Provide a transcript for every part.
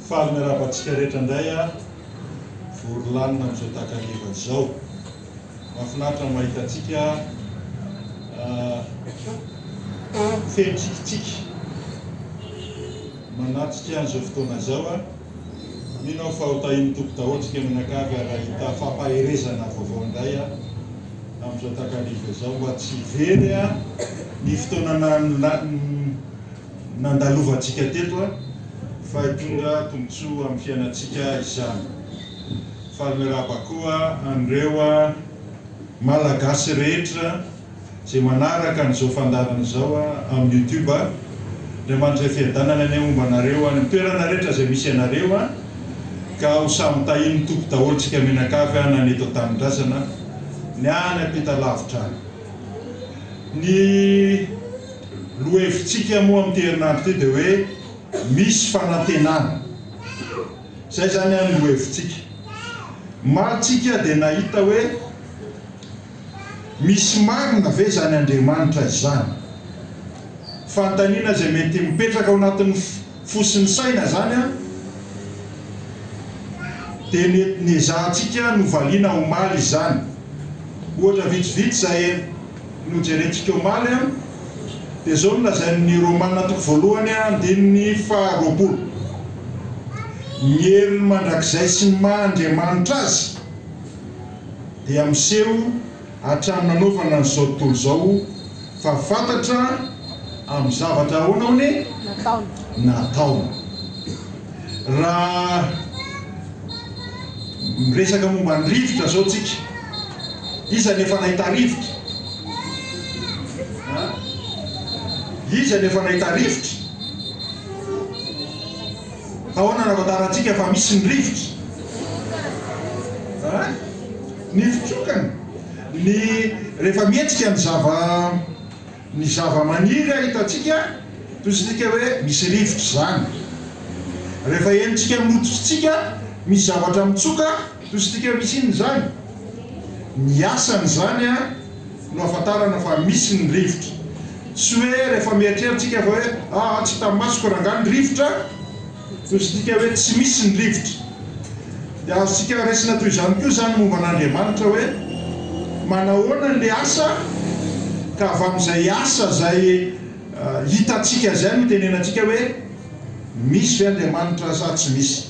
Faly miarabantsika rehetra indray a vorylanina amin'izao takariva zao. Mahafinaritra mahita antsika feno tsikitsiky manatrika an'izao fotoana zao a. Mino fa ho tahiny tompo daholo tsika mianakavy raha hita fampaherezana vaovao indray a amin'izao takariva zao mba tsy very a ny fotoana nandalovantsika teto a fa hitondra tombontsoa amin'ny fiainantsika izany. Faly miaraba koa andreo malagasy rehetra izay manaraka an'izao fandarana zao amin'ny YouTube a. Andriamanitra fiadanana ny momba anareo any toerana rehetra izay misy anareo a ka ho samy tahiny tompo daholo tsika mianakavy na ny eto an-tanindrazana ny any ampita-lavitra any. Ny lohevitsika moa amin'ny herinandro ty dia hoe misy fanantenana. Zay zany any lohevitsika. Maritsika dia nahita hoe misy marina ve zany Andriamanitra izany. Fanontaniana izay mety mipetraka ao anatin'ny fosin'ny saina zany a dia ny ezahantsika no valiana omaly izany. Ohatra vitsivitsy zay nojerentsika omaly a dia zao nolazain'ny Romanina toko voalohany andininy faharoapolo. Ny heriny mandrakizay sy ny maha-Andriamanitra azy dia miseho hatramin'ny nanaovana an'izao tontolo zao fa fantatra amin'ny zavatra ahoana hony nataony. Raha miresaka momba ny rivotra zao tsika, iza nefa nahita rivotra? Iza nefa nahita rivotra? Ahoana navatarantsika fa misy ny rivotra? Ny fitrokany. Ny rehefa mihetsika ny zava-maniry hitantsika tosintsika hoe misy rivotra zany. Rehefa enitsika minototsika misy zavatra mitsoka tosintsika misy iny zany. Ny asany zany no ahafantarana fa misy ny rivotra. Tsy hoe rehefa mieritreritsika fa hoe tsy tamasoko rangany rivotra tosintsika hoe tsy misy ny rivotra. Dia azontsika resina toy izany koa zany momba an'Andriamanitra hoe manahoana le asa ka avy amin'izay asa zay hitantsika zay no tenenantsika hoe misy ve Andriamanitra sa tsy misy.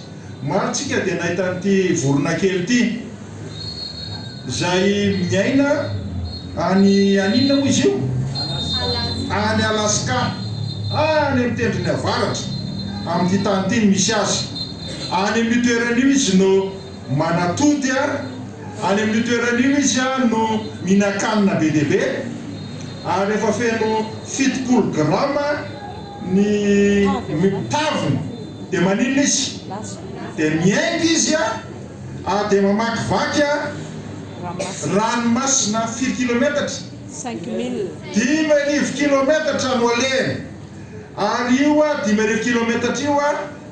Maritsika dia nahita an'ity vorona kely ity zay miaina any aninona moa izy io? Any Alaska, any amin'ny tendrony avaratra, amin'ity tany ity misy azy. Any amin'ny toeran'io izy no manatody any amin'ny toeran'io izy no mihinan-kanina be dia be, ary rehefa feno 70 grama ny taviny dia maninona izy? Dia miainga izy dia mamakivaky ranomasina 5 kilometatra 5,000 kilometatra no alehany. Ary io 5,000 kilometatra io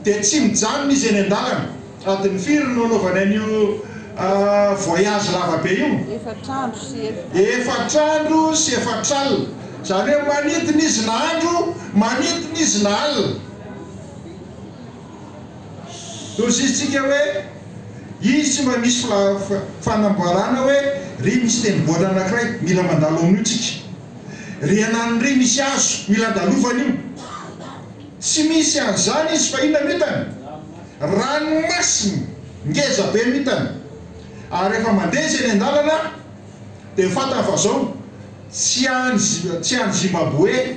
dia tsy mijanona izy eny an-dalana. Adiny firy no anaovana an'io voyage lavabe io? 4 andro sy 4 alina. Zany hoe manidina izy na andro, manidina izy na alina. Tositsika hoe izy mba misy fanamboarana hoe ry misy tendrombohitra anankiray mila mandalo amin'io tsika. Ry anany ry misy azo mila andalovana io. Tsy misy an'izany izy fa inona mitany? Ranomasina ngeza be mitany. Ary rehefa mandeha izy eny an-dalana dia fantany fa zao tsy any Zimbabwe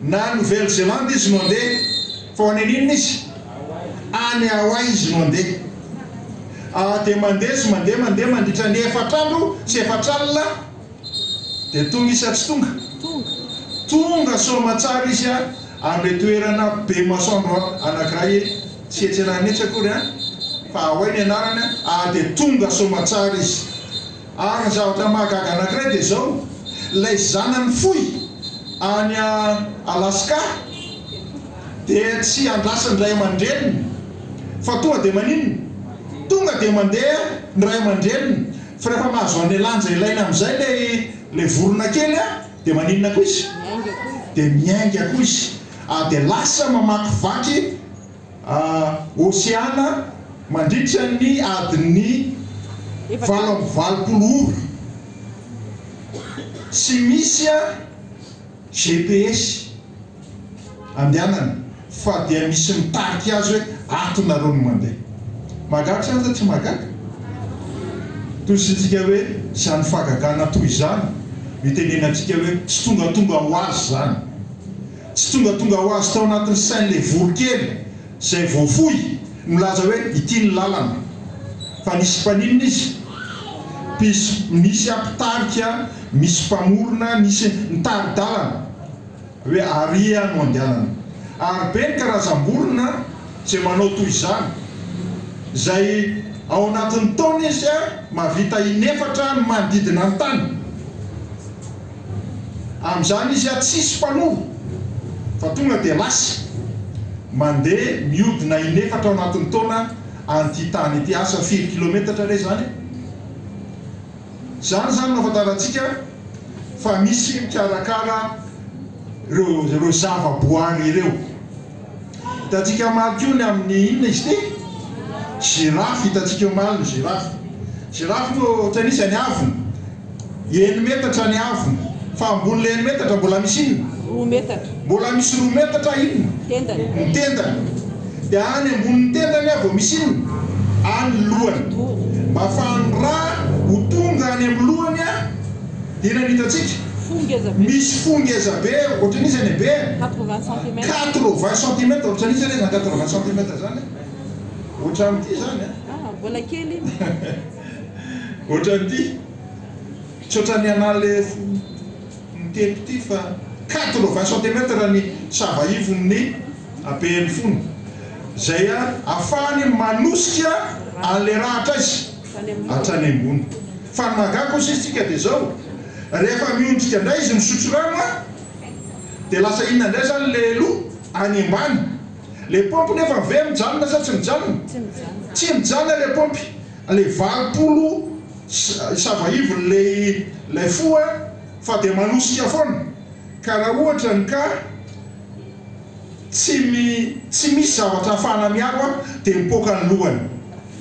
na Nouvelle-Zélande izy no andeha fa ho any aninona izy? Any Hawaii izy no andeha. Dia mandeha mandritra ny 4 andro sy 4 alina dia tonga isa tsy tonga Somatsara izy amin'ny toerana be masoandro anankiray tsy etsenanetsy akory fa Hawaii ny anarana dia tonga Somatsara izy. Ary ny zavatra mahagaga anankiray dia zao ilay zanany fohy any Alaska dia tsy andrasany ray aman-dreniny fa tonga dia maninona? Tonga dia mandeha ny ray aman-dreniny. Fa rehefa mahazo any lanja ilaina amin'izay le vorona kely dia maninona koa izy? Dia miainga koa izy. Dia lasa mamakivaky Oseana mandritra ny adiny 80 sy misy GPS andehanana fa dia misy mitariky azy hoe atonareo no mandeha. Magaga sa tsy magaga? Tositsika hoe zany fagagana toy izany mitenenantsika hoe tsy tongatonga ho azy zany. Tsy tongatonga ho azy tao anatin'ny sain'le vorokely zay voafoy milaza hoe ity ny lalana. Fa nisy mpaninona izy? Misy ampitarika, misy mpamorona, misy mitari-dalana hoe aria no andehanana. Ary be ny karazam-borona zay manao toy izany, zay ao anatin'ny taona izy mahavita 4 ny manodidina ny tany. Amin'izany izy tsisy mpanovo fa tonga dia lasa mandeha miodina 4 ao anatin'ny taona an'ity tany ity. Asa 4 kilometatra re zany. Zany nafantarantsika fa misy mikarakara reo zava-boary ireo. Hitantsika maly ny amin'ny inona izy ty? Girafy. Hitantsika maly ny girafy. Girafy no ohatran'isy ny avony 1 metatra ny avony, fa ambon'le 1 metatra mbola misy inona? 2 metatra. Mbola misy 2 metatra inona? Tendany. Ny tendany. Dia any ambonin'ny tendany vao misy inona? Any lohany. Mba ahafahany raha ho tonga any amin'ny lohany dia inona hitantsika? Misy fongeza be, ohatran'izay ny be 80 cm. 80 cm, ohatran'izay ny 80 cm zany. Ohatran' ity zany. Mbola kely. Ohatran'ity. Tsy ohatran'ny anale miteny ity fa 80 cm ny savaivon'ny abehan'ny fony. Zay ahafahany manosika an'le rahatra azy hatrany ambony. Fa ny magaga kosa isika dia zao, rehefa miondrika indray izy misotro rano dia lasa inona indray zany le loha any ambany. Le pompy nefa ve mijanona sa tsy mijanona? Tsy mijanona le pompy. Le 20 savaivon'lay fo fa dia manosika foana. Ka raha ohatra ny ka tsy misy zavatra ahafahana miaro dia mipoaka ny lohany.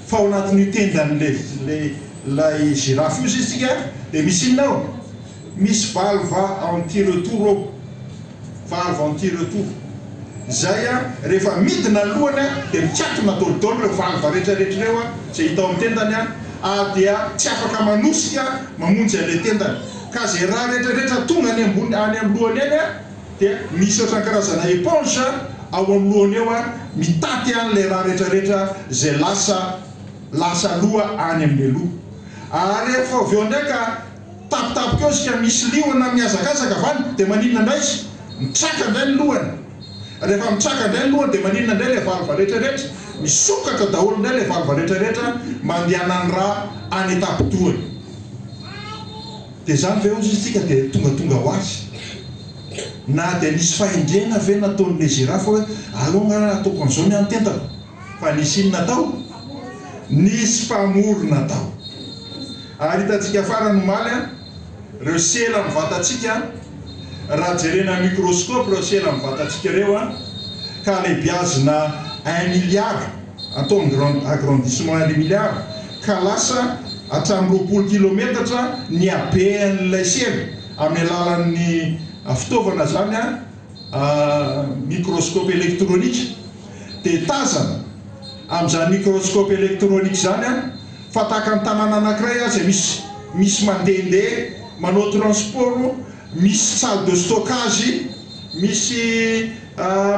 Fa ao anatin'ny tendan'lay girafy io isika dia misy inona ao? Misy valva anti-retour ao. Valva anti-retour. Zay rehefa midina ny lohany dia mikatona tolotolo ireo valva rehetrarehetra ireo zay hita ao amin'ny tendany dia tsy afaka manosika mamonjy an'ilay tendany. Ka zay raha rehetrarehetra tonga any amin'ny lohany eny dia misy ohatran'ny karazana éponge ao amin'ny lohany eo mitaty an'ilay raha rehetrarehetra zay lasa loha any amin'ny loha. Ary rehefa avy eo ndraika tapitapika eo sika misy liona mihazakazaka avany dia maninona indray izy? Mitraka indray ny lohany. Rehefa mitraka indray ny lohany dia maninona indray ilay valva rehetrarehetra? Misokatra daholo indray ilay valva rehetrarehetra mandehanany raha any an-tampitoany. Dia zany ve ozy isika dia tongatonga ho azy. Na dia nisy fahendrena ve nataon'ilay girafy hoe alonga ataoko an'izao ny antendako. Fa nisy inona tao? Nisy mpamorona tao. Ary hitantsika farany omaly reo sela mivatantsika, raha jerena microscope reo sela mivatantsika ireo ka lehibiazina 1 milliard atao agrandissement 1 milliard ka lasa hatramin'ny 20 kilometatra ny habean'ilay sela amin'ny alalan'ny fitaovana zany microscope électronique. Dia tazana amin'izany microscope électronique zany fa tahaka ny tanàna anankiray zay misy mandehandeha manao transport, misy salle de stockage, misy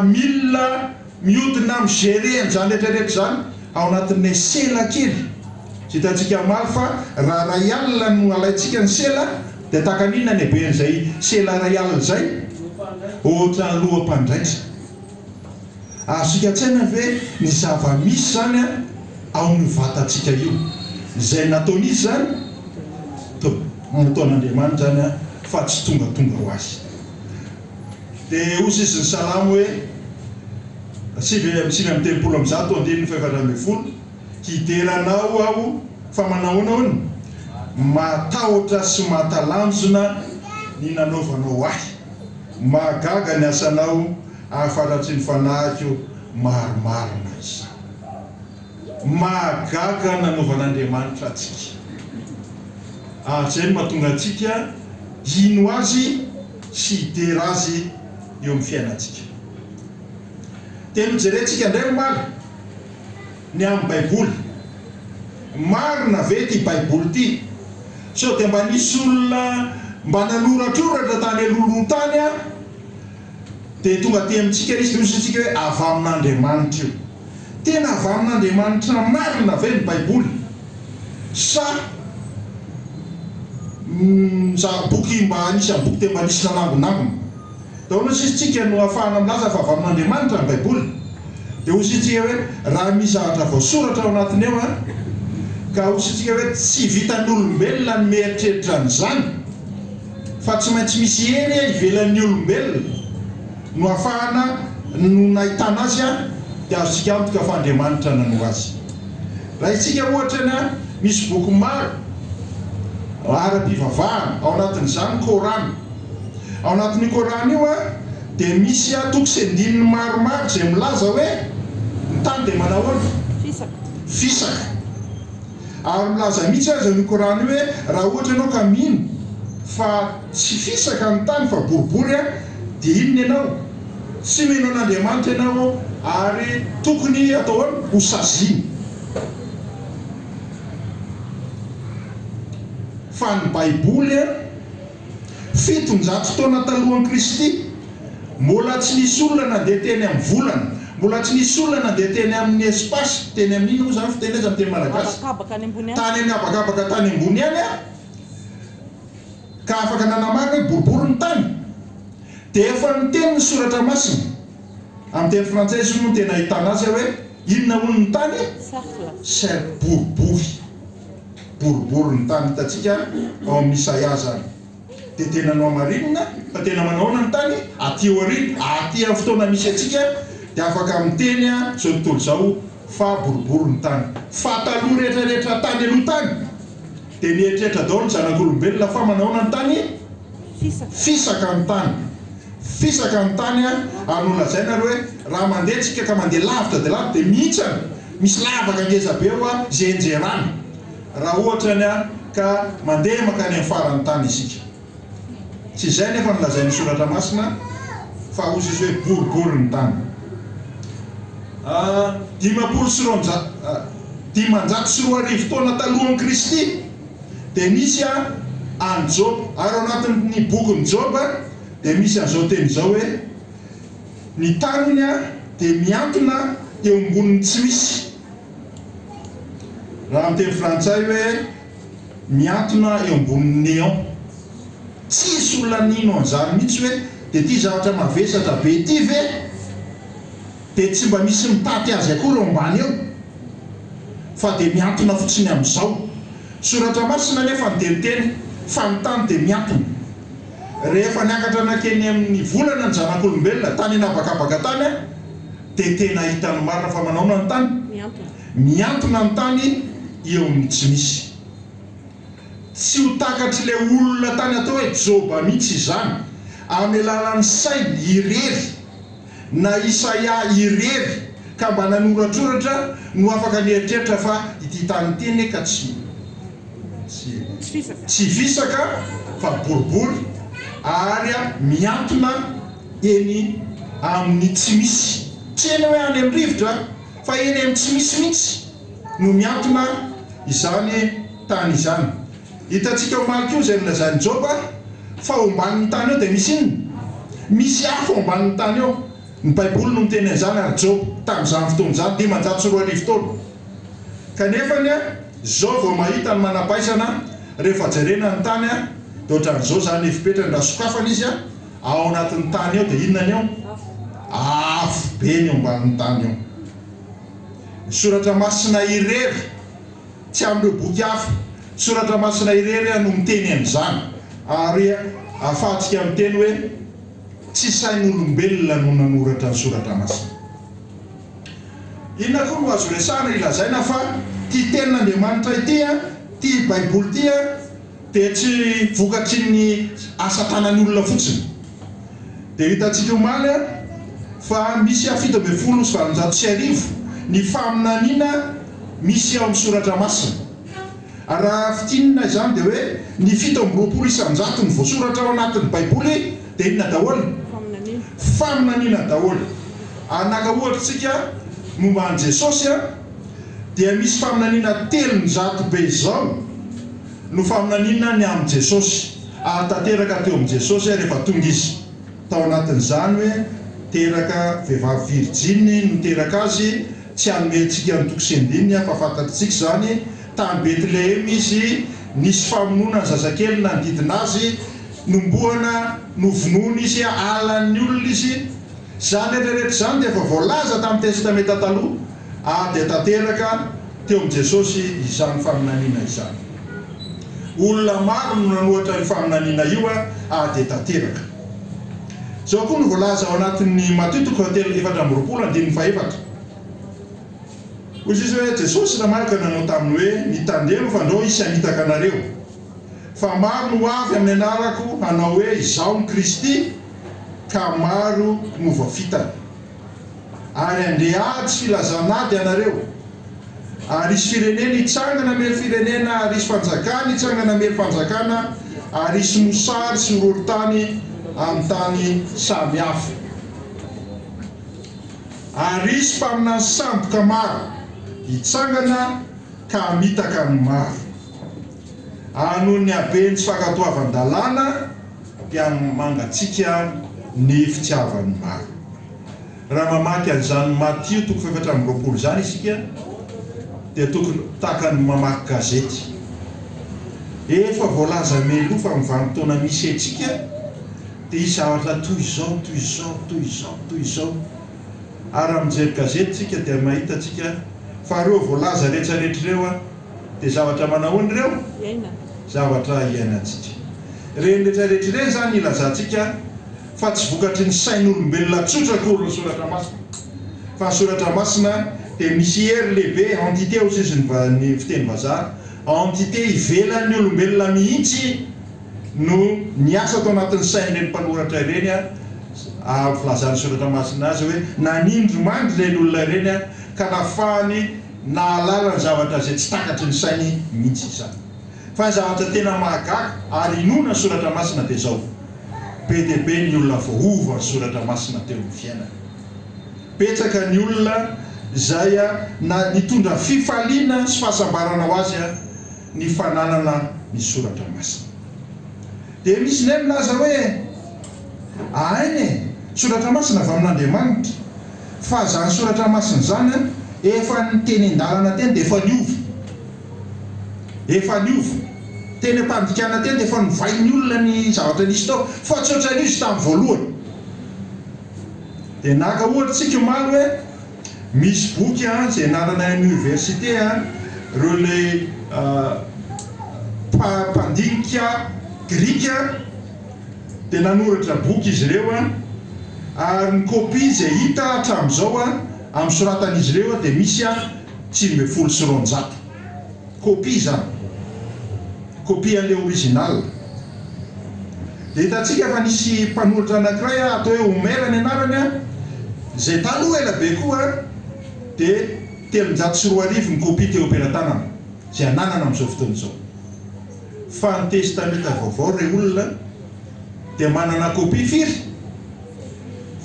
milina miodina migérer an'izany rehetrarehetra zany ao anatin'ilay sela kely. Hitantsika maly fa raha ray alina no alaitsika ny sela dia tahaka n'inona ny haben'izay sela ray alina izay? Ohatran'ny loham-pandraisa. Azontsika an-tsaina ve ny zava-misy zany ao amin'ny vatantsika io zay nataon'izy zany nataon'Andriamanitra zany fa tsy tongatonga ho azy. Dia ozy izy ny salamo hoe 5:30 hideranao aho fa manahoana hono matahotra sy mahatalanjona ny nanaovanao ahy. Mahagaga ny asanao ahafaratsy ny fanahiko marimarina izy. Mahagaga nanaovan'Andriamanitra atsika. Zay mahatonga atsika ino azy sy hitera azy eo amin'ny fiainantsika. Tena jerentsika indray omaly ny amin'ny Baiboly. Marina ve ty Baiboly ty? So dia mba nisy olona mba nanoratroratra tany alolohan-tany a, dia tonga aty amintsika izy misy antsika hoe avy amin'Andriamanitra io. Tena avy amin'Andriamanitra marina ve ny Baiboly? Sa boky mba anisany boky te mba nisy nanangonangona? Da hono sisitsika no ahafahana milaza fa avy amin'Andriamanitra ny Baiboly. Dia hositsika hoe raha misy zavatra voasoratra ao anatiny eo a, ka hositsika hoe tsy vitan'olombelona ny mieritreritra an'izany, fa tsy maintsy misy hery ivelan'ny olombelona no ahafahana no nahitana azy a, dia azontsika antoka fa Andriamanitra nanao azy. Raha itsika ohatra ny a misy boky maro ara-pivavahana ao anatin'izany Korana. Ao anatin'ny Korana io a dia misy a toko sy andininy maromaro izay milaza hoe ny tany dia manao ahoana? Fisaka. Ary milaza mihitsy azy amin'ny Korana io hoe raha ohatra ianao ka mino fa tsy fisaka ny tany fa boribory a, dia inona ianao? Tsy mino an'Andriamanitra ianao ary tokony atao ahoana? Ho saziana. Fa ny Baiboly a 700 taona talohan'i Kristy mbola tsy nisy olona nandeha teny amin'ny volana, mbola tsy nisy olona nandeha teny amin'ny espasy, teny amin'ino moa zany fiteneza amin'ny teny malagasy? Tany amin'ny habakabaka tany ambony any a, ka afaka nanamarina hoe boribory ny tany. Dia efa niteny ny soratra masina amin'ny teny frantsay izy no tena ahitana azy hoe inona hono ny tany? Cercle, boribory. Boribory ny tany hitantsika ao amin'ny Isaia zany. Dia tena no amarinina fa tena manaona ny tany aty aoriana, aty amin'ny fotoana misy atsika dia afaka miteny zao tontolo zao fa boribory ny tany. Fa taloha rehetrarehetra tany aloha tany dia nieritreritra daholo ny zanak'olombelona fa manaona ny tany? Fisaka ny tany. Fisaka ny tany a, ary nolazaina hoe raha mandeha tsika ka mandeha lavitra dia lavitra dia mihitsana misy lavaka ngeza be eo a izay enjerana. Raha ohatra ny a ka mandeha makany amin'ny faran'ny tany isika. Tsy izay nefa nolazain'ny soratra masina fa hozy izy hoe boribory ny tany. 510 taona talohan'i Kristy dia nisy an Job, ary ao anatin'ny bokin'ny Job dia misy an'izao teny izao hoe ny taniny a dia miantona eo amboniny tsy misy. Raha amin'ny teny frantsay hoe miantona eo amboniny néant. Tsisy olona nino an'izany mihitsy hoe dia ity zavatra mavesatra be ity ve dia tsy mba misy mitaty azy akory eo ambany eo, fa dia miantona fotsiny amin'izao. Soratra masina nefa niteniteny fa ny tany dia miantona. Rehefa niakatra nakeny amin'ny volana ny zanak'olombelona tany anabakabaka tany a, dia tena hitany marina fa manaona ny tany? Miantona ny tany eo amin'ny tsy misy. Tsy ho takatry ilay olona tany atao hoe Joba mihitsy izany, amin'ny alalan'ny sainy irery na Isaia irery ka mba nanoratroratra no afaka nieritreritra fa ity tany teny ka tsy fisaka fa boribory ary miantona eny amin'ny tsy misy. Tsy eny hoe any amin'ny rivotra fa eny amin'ny tsy misy mihitsy no miantona izany tany izany. Hitantsika omaly koa izay nolazain'i Joba fa ao ambanin'ny tany eo dia misy inona? Misy afo ao ambanin'ny tany eo. Ny Baiboly no miteny an'izany ary Job tamin'izany fotoana izany 540 taona. Kanefa ny a zao vao mahita ny manampaisana rehefa jerena ny tany a, dia ohatran'izao zany efipetrany raha sokafana izy a ao anatin'ny tany eo dia inona ny eo? Afo be ny eo ambanin'ny tany eo. Ny soratra masina irery tsy amin'ireo boky hafa, soratra masina irery no miteny amin'izany ary ahafahantsika miteny hoe tsy sain'olombelona no nanoratra ny soratra masina. Inona koa no azo resahana ilazaina fa ty tenin'Andriamanitra ity a, ty Baiboly ity a dia tsy vokatry ny asa tanan'ny olona fotsiny. Dia hitantsika omaly a fa misy afito amby folo sy valonjato sy arivo ny faminaniana misy ao amin'ny soratra masina. Raha fitinina izany dia hoe ny fito amby roapolo isanjato ny voasoratra ao anatin'ny baiboly dia inona daholo? Faminaniana daholo. Anaka ohatra tsika momba an' Jesosy dia misy faminaniana 300 be izao no faminaniana ny amin'ny Jesosy. Tanteraka teo amin'ny Jesosy rehefa tonga izy tao anatin'izany hoe teraka vehivavy virgine no teraka azy, tsy anomentsika ny tokosendininy fa fantatritsika izany tany Betlehem izy nisy famonoana ny zazakely nanodidina azy, nomboana novonoana izy alan'ny olona izy. Zany rehetrarehetra izany dia efa voalaza tamin'ny testamenta taloha dia tanteraka teo amin'ny Jesosy izany faminaniana izany. Olona maro no nanohatra ny faminaniana io dia tanteraka. Zao koa no voalaza ao anatin'ny Matthieu 4:4-7. Hoy izy hoe Jesosy namarika nanao taminy hoe mitandremo fa andao isy hanitaka anareo. Fa maro no avy amin'ny anarako hanao hoe izaho ny Kristy, ka maro no voafitany. Ary andehady filazanady anareo. Ary isy firenena hitsangana mely firenena, ary isy fanjakana hitsangana mely fanjakana, ary isy mosary sy horohorontany amin'ny tany samy hafa. Ary isy mpaminany samboka maro hitsangana ka mitaka ny maro. Noho ny habeny tsy fankatoavan-dalàna dia mangatsika ny fitiavan'ny maro. Raha mamaky an'izany Matthieu 4:20 zany isika dia tokony tahakany mamaky gazety. Efa voalaza meloa fa mivanim-taona misy antsika dia izy zavatra toy izao, toy izao, toy izao, toy izao. Ary mijery gazety tsika dia mahita tsika fa reo voalaza rehetrarehetra ireo dia zavatra manahoana ireo? Zavatra iainantsika. Reny rehetrarehetra ireny zany ilazantsika fa tsy vokatry ny sain'olombelona tsotra koa ny soratra masina. Fa soratra masina dia misy hery lehibe, entité hozy izy ny fiteny vazaha, entité ivelan'ny olombelona mihitsy no niasa tao anatin'ny sain'ireny mpanoratra ireny filazan'ny soratra masina azy hoe nanindro mandry ireny olona ireny ka nahafahany nahalala ny zavatra izay tsy takatry ny sainy mihitsy izany. Fa ny zavatra tena mahagaga ary inona ny soratra masina dia izao: be dia be ny olona voahova ny soratra masina teo amin'ny fiainana. Petsaka ny olona izay nitondra fifaliana sy fahasambarana ho azy ny fananana ny soratra masina. Dia misy ny milaza hoe ainy soratra masina avy amin'Andriamanitra, fa zany soratra masina zany efa ny teny an-dalana teny dia efa niova. Efa niova. Teny am-pandikana teny dia efa nivain'ny olona ny zavatra nisy tao, fa tsy ohatran'io izy tamin'ny voalohany. Dia naka ohatra tsika omaly hoe misy boky izay anarana amin'ny université reo le mpandinika grika dia nanoratra boky izy ireo ary ny kopia izay hita hatramin'izao amin'ny soratan'izy ireo dia misy 500 kopia zany, kopia an'ilay original. Dia hitantsika fa nisy mpanoratra anankiray atao hoe Homera ny anarany izay taloha ela be koa dia 340 ny kopia teo am-pelantanana izay ananana amin'izao fotoana izao. Fa ny testamenta vaovao ireo olona dia manana kopia firy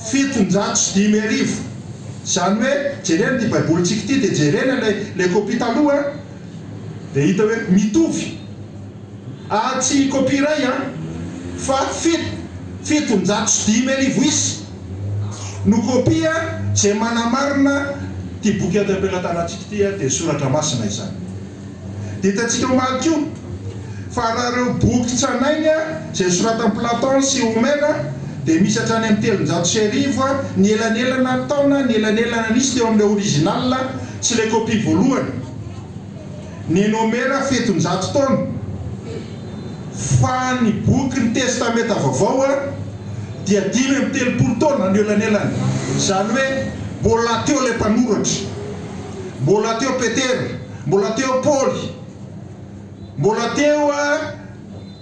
750. Izany hoe jerena ty baibolitsika ity dia jerena ilay kopia taloha dia hita hoe mitovy. Tsy kopia iray fa 750 isy no kopia izay manamarina ty boky ato am-pelantanantsika ity dia soratra masina izany. Dia hitantsika omaly koa fa raha reo boky tsanainy izay soratan'i Platon sy Homera dia misy hatrany amin'ny 300 ny elanelana taona, ny elanelana nisy teo amin'ilay original sy ilay kopia voalohany. Ny Homera 700 taona, fa ny boky ny testamenta vaovao dia 530 taona ny elanelany. Izany hoe mbola teo ilay mpanoratra, mbola teo Petera, mbola teo Paoly, mbola teo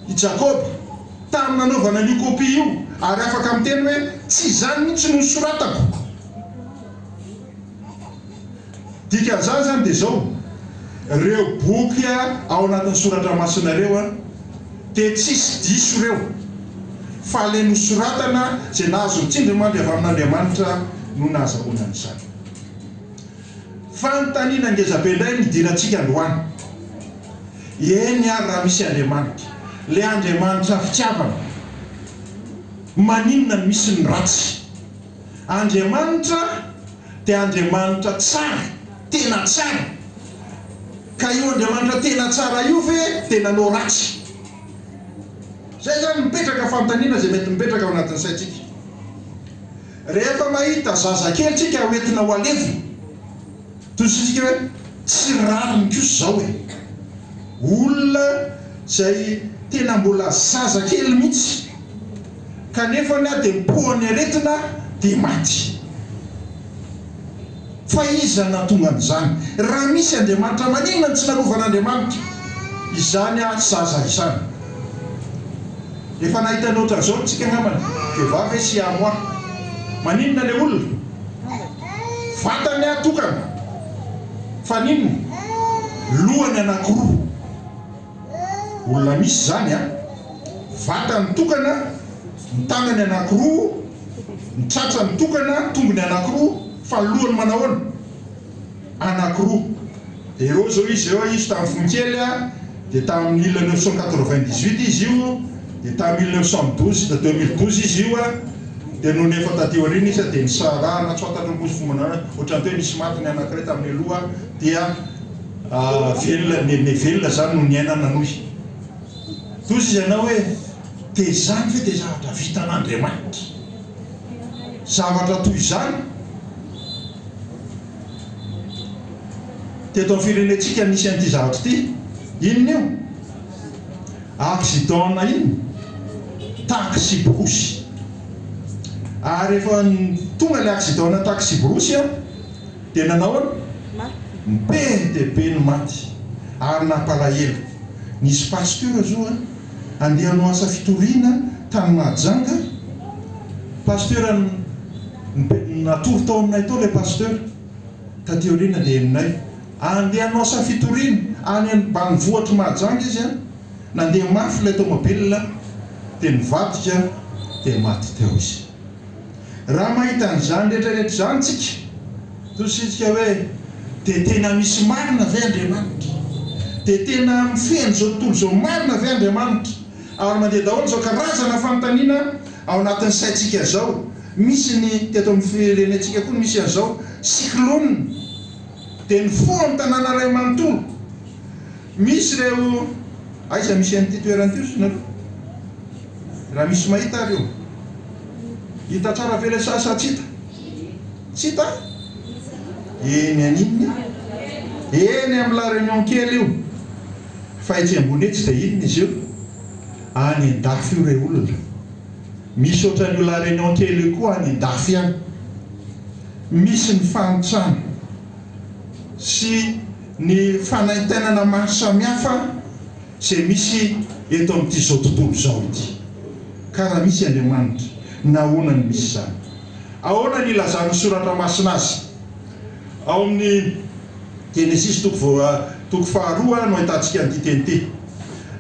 i Jakoba tamin'ny nanaovana an'io kopia io, ary afaka miteny hoe tsy izany mihitsy no soratako dikan'izany zany dia zao reo boky ao anatin'ny soratra masina reo dia tsisy diso reo fa le nosoratana zay nahazo tsindrimandry avy amin'Andriamanitra no nahazahoana an'izany. Fanontaniana ngezabe indray nidirantsika androany. Eny ary raha misy Andriamanitra, le Andriamanitra fitiavana, maninona no misy ny ratsy? Andriamanitra dia Andriamanitra tsara, tena tsara. Ka io Andriamanitra tena tsara io ve tena no ratsy? Zay zany mipetraka fanontaniana zay mety mipetraka ao anatin'ny saitsika. Rehefa mahita zazakely tsika hoentina ho alevina, tositsika hoe tsy rariny kosa zao hoe olona zay tena mbola zazakely mihitsy kanefa dia mipohany aretina dia maty. Fa iza nahatonga an'izany? Raha misy Andriamanitra, maninona ny tsy narovan'Andriamanitra izany zaza izany? Efa nahitana ohatran'izao tsika angambany, vehivavy sy amoa. Maninona le olona? Vatany atokana. Fa ninona? Lohany anankiroa. Olona misy zany vatany tokana, ny tanany anankiroa, ny tratrany tokana, tongony anankiroa, fa lohany manahoana? Anankiroa. Dia ireo zao izy tamin'ny vonikely dia tamin'ny 1998 izy io, dia tamin'ny 1912 da 2012 izy io dia no nefa taty aoriana izy dia nisarahana tsy fantatra mozy fomanana ohatran'ny hoe nisy maty ny anankiray tamin'ny aloha dia velona zany no niainana nohy. Toy izy ianao hoe dia zany fe dia zavatra vitan'Andriamanitra. Zavatra toy izany teto amin'ny firenentsika nisy an'ity zavatra ity. Inona io? Accident iny taxi brosy. Ary rehefa tonga le accident taxi brosy dia nanao be dia be no maty ary nampalahelo. Nisy pasteur zao andeha hanao asa fitoriana tany Mahajanga. Pasteur natory tao aminay tao le pasteur taty aoriana dia aminay andeha hanao asa fitoriana any ambanivohitra Mahajanga izy nandeha mafy ilay tomobile dia nivadika dia maty teo izy. Raha mahita an'izany rehetrarehetra zany tsika, tositsika hoe dia tena misy marina ve Andriamanitra? Dia tena mifehny zao tontolo zao marina ve Andriamanitra? Ary mandeha daholo zao karazana fanontaniana ao anatin'ny saitsika zao. Misy ny teto amin'ny firenentsika koa misy an'izao cyclone dia ny foan'ny tanàna iray manontolo. Misy ireo aiza misy an'ity toerana ity nareo? Raha misy mahita ary io, hita tsara ve le sasa tsy hita? Tsy hita? Eny aninona? Eny amin'ny la réunion kely io. Fa etsy ambony etsy dia inona izy io? Any an-dafy io ireo olona. Misy ohatran'io la réunion kely io koa any an-dafy any. Misy ny fanontany sy ny fanaintainana maro samihafa izay misy eto amin'ity zao tontolo zao ity. Ka raha misy Andriamanitra, nahoana ny misy zany? Ahoana ny ilazan'ny soratra masina azy? Ao amin'ny Genesis toko 2 no ahitantsika an'ity teny ity.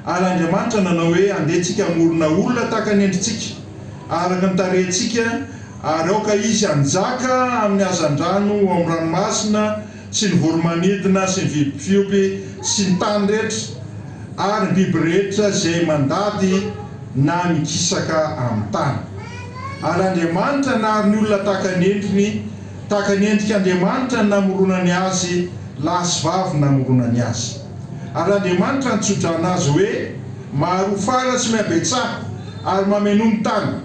Ary Andriamanitra nanao hoe andehantsika hamorona olona tahaka ny endritsika, araka ny tarehintsika, ary aoka izy hanjaka amin'ny hazan-drano, amin'ny ranomasina, sy ny voromanidina, sy ny biby fiompy, sy ny tany rehetra, ary ny biby rehetra izay mandady na mikisaka amin'ny tany. Ary Andriamanitra nahary ny olona tahaka ny endriny, tahaka ny endrik'Andriamanitra namoronany azy, lahy sy vavy namoronany azy. Ary Andriamanitra nitsodrana azy hoe maharofara sy mihabetsaha ary mamenomy tany,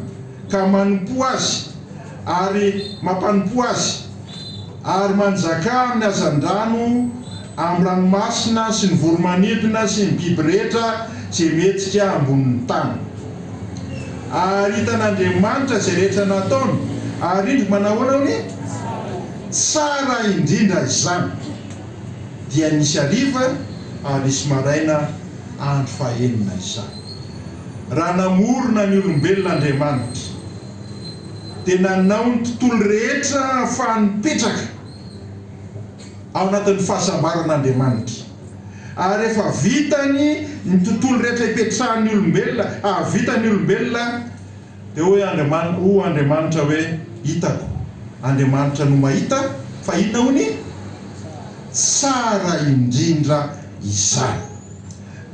ka manompo azy ary mampanompo azy, ary manjaka amin'ny hazan-drano, amin'ny ranomasina sy ny voromanidina sy ny biby rehetra izay mihetsika ambonin'ny tany. Ary hitan'Andriamanitra izay rehetra nataony, ary indro manahoana hoe tsara indrindra izany. Dia nisy hariva ary nisy maraina andro fahaenina izany. Raha namorona ny olombelon'Andriamanitra dia nanao ny tontolo rehetra ahafahany mipetraka ao anatin'ny fahasambaran'Andriamanitra. Ary rehefa vitany ny tontolo rehetra ipetrahan'ny olombelona, vitany olombelona, dia hoe Andriamanitra hoe hitako. Andriamanitra no mahita fa inona hony? Tsara indrindra izany.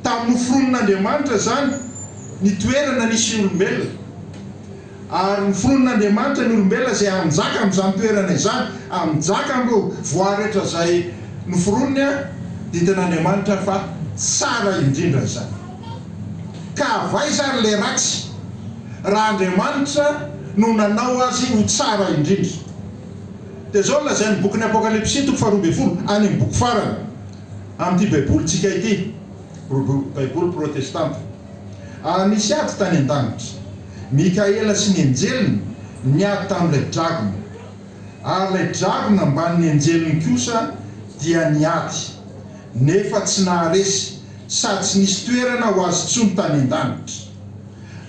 Tamin'ny foronon'Andriamanitra zany ny toerana nisy olombelona. Ary ny foronon'Andriamanitra ny olombelona izay aminjaka amin'izany toerana izany, aminjaka amin'ireo voarehetra izay noforonony dia ten'Andriamanitra fa tsara indrindra izany. Ka avay zany le ratsy raha Andriamanitra no nanao azy ho tsara indrindra. Dia zao lazainy bokin'ny Apokalipsy 12 any amin'ny boky farany amin'ity baibolitsika ity, baiboly protestanta. Nisy ady tany an-danitra, Mikaela sy ny anjeliny niady tamin'ilay dragona, ary ilay dragona ambanin'ny anjeliny kosa dia niady, nefa tsy naharesy sady tsy nisy toerana ho azy tsony tany an-danitra.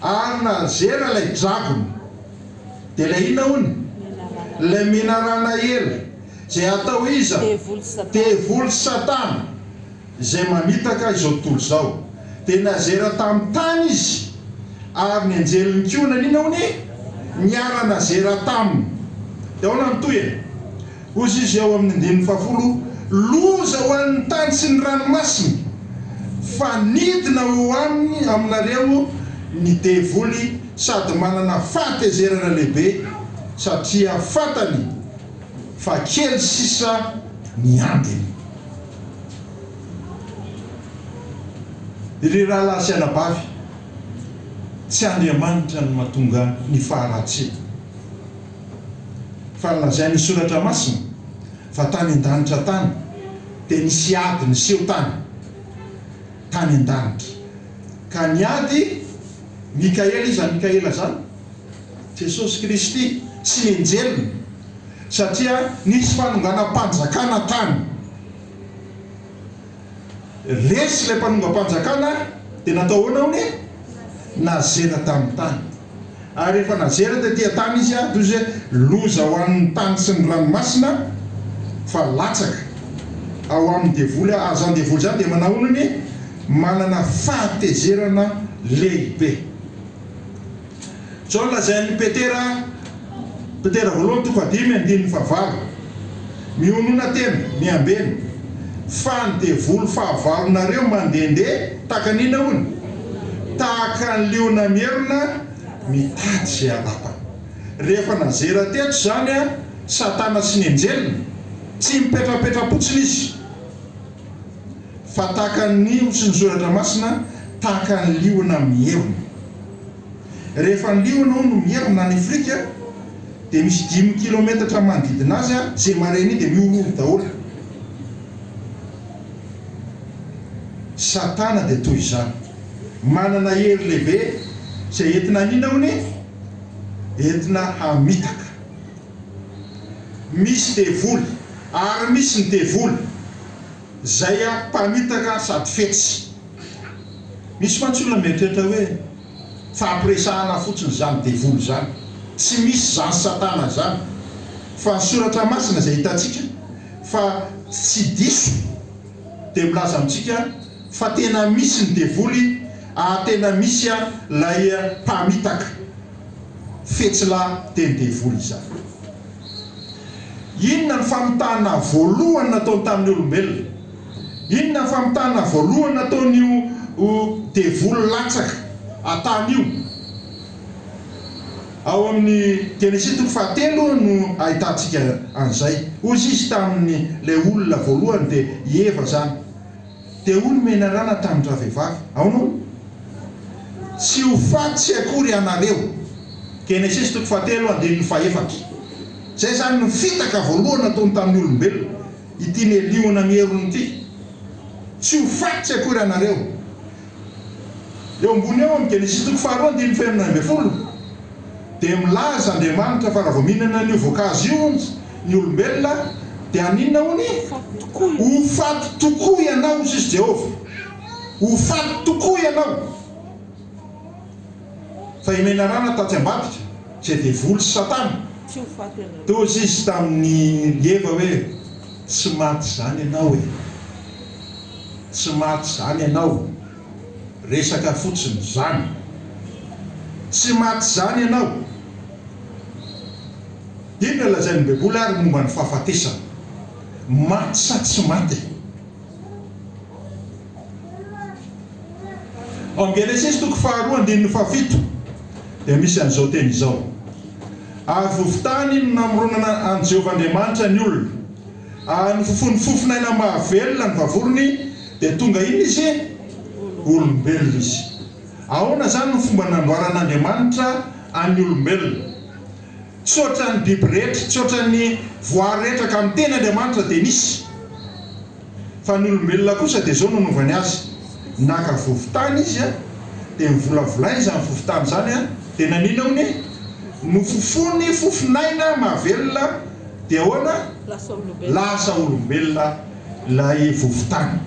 Ary nazera ilay dragona dia ilay inona hony? Ilay menarana ela izay atao iza? Devoly Satana, izay mamitaka izao tontolo izao. Dia nazera tamin'ny tany izy, ary ny anjeliny koa nanina hony? Niara nazera taminy. Dia ahoana ny toy? Hozy izy ao amin'ny 15, loza ho an'ny tany sy ny ranomasina, fa nidina ho aminy aminareo ny devoly sady manana fahatezerana lehibe, satria fatany fa kely sisa ny androny. Ry rahalahy sy anabavy, tsy Andriamanitra no mahatonga ny faharatsy, fa lazainy soratra masina fa tany an-danitra tany dia nisy ady niseho tany an-danitra. Ka niady Mikaela, iza Mikaela zany? Jesosy Kristy sy ny anjeliny, satria nisy fanonganam-panjakana tany. Resy ilay mpanongam-panjakana dia natao hoana hony? Nazera tamin'ny tany. Ary rehefa nazera dia tany izy toy izay loza ho an'ny tany sy ny ranomasina, fa latsaka ao amin'ny devoly. Azany devoly zany dia manao honany manana fahatezerana lehibe. Zao lazain'ny Petera voalohany 2:5 mihonona tena miambeny fa ny devoly fahavalonareo mandehandeha tahaka nina hony? Tahaka ny liona mierona mitady izay alapany. Rehefa nazera teto zany Satana sy ny anjeliny, tsy mipetrapetra-potsiny izy, fa tahaka ny sy ny soratra masina, tahaka ny liona mierona. Rehefa ny liona no mierona ny Afrika dia misy 5 kilometatra manodidina azy izay mareny dia miororo daholo. Satana dia toy izany, manana hery lehibe izay entina nina hony? Entina hamitaka. Misy devoly ary misy ny devoly izay mpamitaka sady fetsy. Misy mantsy olona mieritreritra hoe fampiresahana fotsiny zany devoly zany, tsy misy zany Satana zany, fa ny soratra masina izay hitantsika fa tsy diso dia milaza amintsika fa tena misy ny devoly, tena misy lay mpamitaka fetsilay teny devoly izany. Inona ny famitana voalohany nataony tamin'ny olombelona? Inona ny famitana voalohany nataon'io devoly latsaka atan'io? Ao amin'ny Genesis 3 no ahitantsika an'izay. Ozy izy tamin'ny lay olona voalohany dia Eva zany, dia hono menarana tamin'ny ravehivavy. Ahoana? Tsy ho fatsy akory anareo. Genesis 3:1-4. Zay zany ny fitaka voalohany nataony tamin'ny olombelona, ity ny liona mierona ity. Tsy ho fatsy akory anareo. Eo ambony eo amin'ny Genesis 3:5-10 dia milaza Andriamanitra fa raha vao mihinana ny voankazo io ny olombelona dia aninona hony? Ho faty tokoa ianao, izy Jehovah, ho faty tokoa ianao. Fa imenarana taty ambadika izay devoly sy Satana. Toy izy tamin'ny Eva hoe tsy maty zany ianao e, tsy maty zany ianao, resaka fotsiny zany, tsy maty zany ianao. Inona lazain'ny baiboly ary momba ny fahafatesana, maty sa tsy maty. Ao Genesis toko 2:7 dia misy an'izao teny izao: ary vovotany no namoronana an Jehovah Andriamanitra ny olona, ary ny fofony mahavelona ny vavorony, dia tonga iny izy olombelona izy. Ahoana zany ny fomba namboaran'Andriamanitra any olombelona? Tsotra ny biby rehetra, tsotra ny voary rehetra ka amin'ny teny Andriamanitra dia nisy, fa ny olombelona kosa dia zao nanaovany azy: naka vovotany izy a, dia mivolavolaina izy amin'ny vovotany zany a, dia nanina hony no fofony fofonaina mahavelona, dia ahoana? Lasa olombelona ilay vovotany.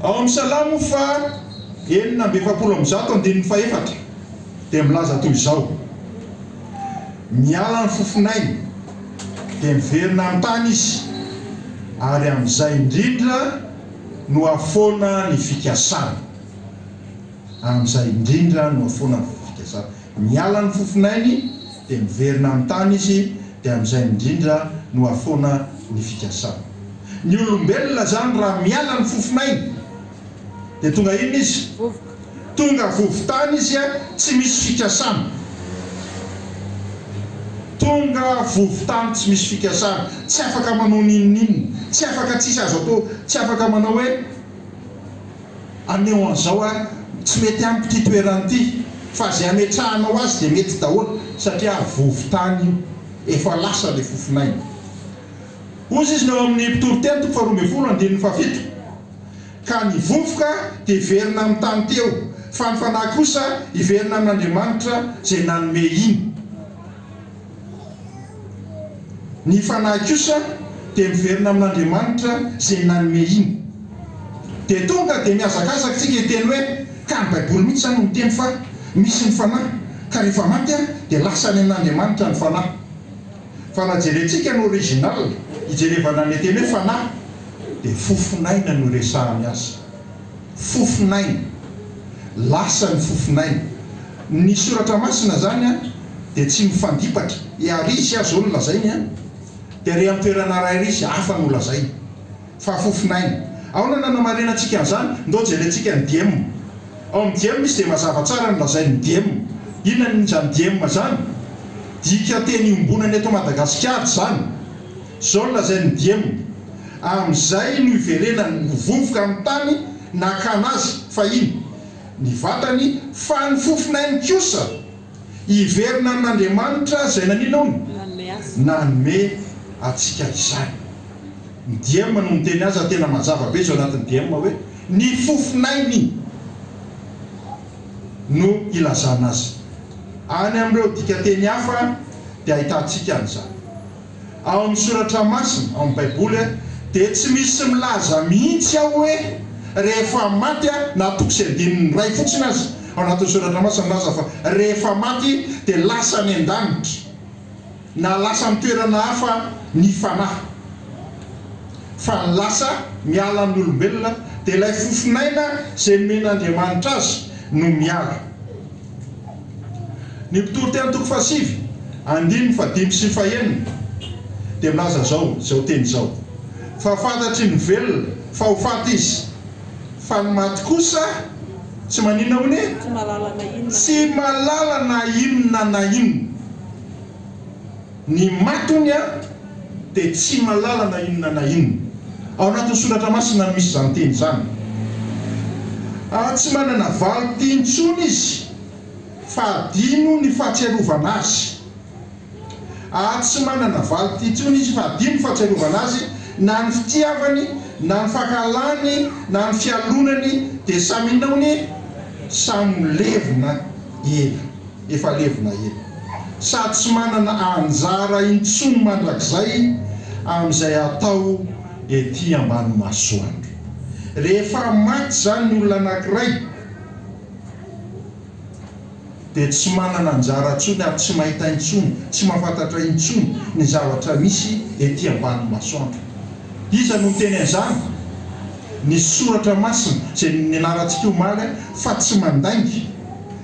Ao amin'ny Salamo 9:7 dia milaza toy izao: miala ny fofonainy dia miverina amin'ny tany izy, ary amin'izay indrindra no afoana ny fikasana. Amin'izay indrindra no afoana ny fikasana. Miala ny fofonainy dia miverina amin'ny tany izy, dia amin'izay indrindra no afoana ny fikasana. Ny olombelona zany raha miala ny fofonainy dia tonga iny izy, tonga vovotany izy a, tsy misy fikasana. Tonga vovotany tsy misy fikasana, tsy afaka manao ninninina, tsy afaka tsisy azo atao, tsy afaka manao hoe aneo an'izao a, tsy mety ampy ty toerana ty, fa zay ametrahanao azy dia mety daholo, satria vovotany efa lasa le fofonaina. Ozy izy neo amin'ny Mpitoroteny 12:7: ka ny vovoka dia iverina amin'ny tany teo, fa ny fanahy kosa iverina amin'Andriamanitra zay nanome iny. Ny fanahy kosa dia miverina amin'Andriamanitra zay nanome iny. Dia tonga dia miazakazaka tsika iteny hoe, ka ny baiboly mihitsy zany no miteny fa misy ny fanahy, ka rehefa maty a dia lasa any amin'Andriamanitra ny fanahy. Fa na jerentsika ny original, ijerevana ny teny hoe fanahy, dia fofonaina no resahany azy. Fofonaina, lasa ny fofonaina. Ny soratra masina zany a dia tsy mifandipatra, iarizy azy olona lazainy a, dia re amin'ny toerana ray izy hafa no lazainy, fa fofonaina. Ahoana nanamarena antsika an'izany? Ndao jerentsika ny DM. Ao amin'ny DM misy dia mazava tsara ny lazainy DM. Inona nin'izany DM zany? Dika teny iombonany eto Madagasikara zany. Zao lazainy DM: amin'izay no iverena ny vovoka amin'ny tany, nakana azy fa iny ny vatany, fa ny fofonainy kosa iverina amin'Andriamanitra zay nanina hony, nanome atsika izany. Ny DM no miteny azy tena mazava be zao anatin'ny DM hoe ny fofonainy no ilazana azy. Any amin'ireo dikateny hafa dia ahitantsika an'izany. Ao amin'ny soratra masina, ao amin'ny baiboly dia tsy misy milaza mihitsy aho hoe rehefa maty a, na toko sy andininy ray fotsiny azy ao anatin'ny soratra masina milaza fa rehefa maty dia lasa ny an-danitra, na lasa amin'ny toerana hafa ny fanahy. Fa lasa miala amin'ny olombelona, dia ilay fofonaina zay nomen'Andriamanitra azy no miala. Ny Mpitoroteny 7:5-9 dia milaza zao teny zao: fa fantatry ny velona fa ho faty izy, fa ny maty kosa tsy manina hony, tsy malala na inona na inona. Ny maty hony a dia tsy malala na inona na inona. Ao anatin'ny soratra masina no misy zany teny zany. Tsy manana valy tintsony izy, fa adino ny fahatsiarovana azy. Tsy manana valy tintsony izy, fa adino ny fahatsiarovana azy, na ny fitiavany, na ny fahakalany, na ny fialonany dia samy inona hony, samy levona ela, efa levona ela. Sady tsy manana anjara intsony mandrakizay amin'izay atao ety ambany masoandro. Rehefa maty zany ny olona anankiray dia tsy manana anjara ntsony ary tsy mahita intsony, tsy mahafantatra intsony ny zavatra misy ety ambany masoandro. Iza no miteny an'izany? Ny soratra masina izay nianarantsika omaly fa tsy mandaingy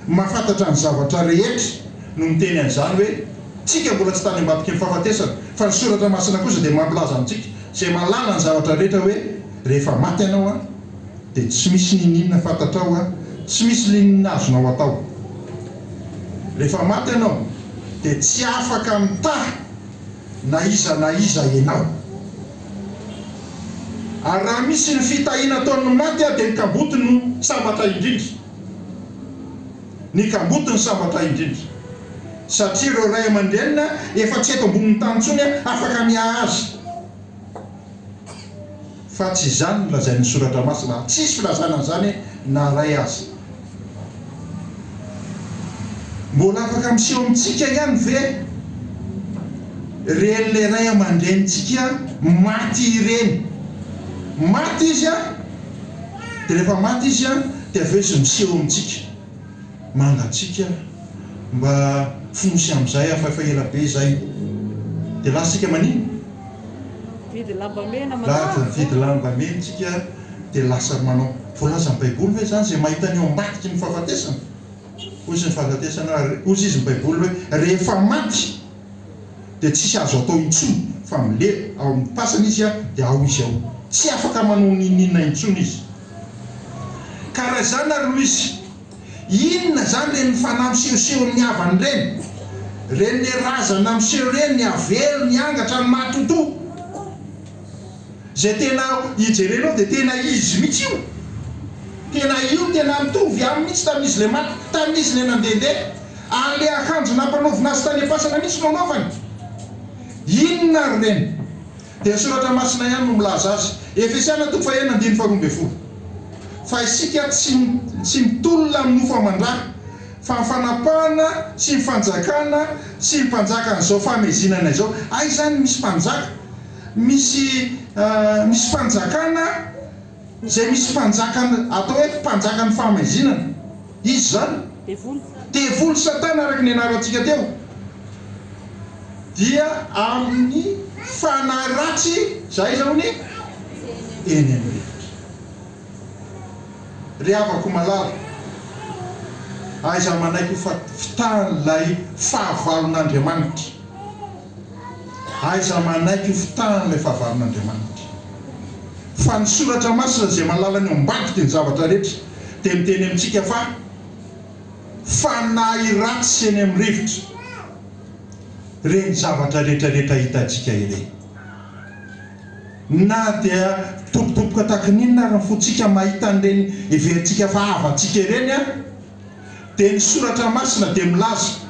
mahafantatra ny zavatra rehetra no miteny an'izany hoe tsika mbola tsy tany ambadika ny fahafatesana, fa ny soratra masina kosa dia mampilaza amintsika izay mahalala ny zavatra rehetra hoe rehefa maty ianao a dia tsy misy ninina fantatrao a, tsy misy linina azonao atao. Rehefa maty ianao dia tsy afaka mitaha na iza ianao. Ary raha misy ny fitahiana ataon'ny maty a dia ny kamboty no sambatra indrindra. Ny kamboty ny sambatra indrindra. Satria ireo ray aman-drenina efa tsy eto ambonin'ny tany intsony afaka miahazy. Fa tsy izany no lazain'ny soratra masina, tsisy filazana an'izany na ray azy. Mbola afaka miseho amintsika ihany ve ren'ilay ray aman-drenitsika maty ireny? Maty izy a, dia rehefa maty izy a dia aveo izy miseho amintsika, mangatsika mba fonosy amin'izay afa ela be izay. Dia lasitsika manino? Vidy lamba mena Lasa vidy lamba mena tsika dia lasa manao voalaza ny baiboly hoe zany izay mahita ny eo ambadiky ny fahafatesana. Ozy ny fahafatesana, ozy izy ny baiboly hoe rehefa maty dia tsisy azo atao intsony fa mile ao amin'ny pasana izy a dia ao izy ao, tsy afaka manao ninina intsony izy. Ka raha zany ary no izy, inona zany reny fanahy misehoseho ny havany reny, reny le razana miseho reny, ny avelo, ny angatra, ny matoto, zay tena ijerenao dia tena izy mihitsy io, tena io tena mitovy aminy mihitsy tamin'izy le maty, tamin'izy le nandehandeha, an'le akanjo nampanaovina azy tany am-pasana mihitsy no anaovany. Inona ary reny? Dia soratra masina ihany no milaza azy. Efesiana 1:12. Fa isika tsy mitolona amin'ny nofo aman-draha, fa ny fanapahana sy ny fanjakana sy ny mpanjaka n'izao famezinana izao. Ay zany misy mpanjaka, misy fanjakana izay misy mpanjakana atao hoe mpanjaka ny famezinana. Izy zany devoly satana araka ny anarantsika teo, dia amin'ny fanahy ratsy zay zao ny eny amin'ny rivotra. Ry havako malala, aiza manaiky fitahan'ilay fahavalon'Andriamanitra, aiza manaiky fitahan'ilay fahavalon'Andriamanitra. Fa ny soratra masina izay malala ny ambadiky ny zavatra rehetra dia miteny amintsika fa fanahy ratsy eny amin'ny rivotra reny zavatra rehetrarehetra hitantsika ireny. Na dia topotopoka tahaka n'inona ary fotsika mahita an'ireny heverintsika fa havantsika ireny a, dia ny soratra masina dia milaza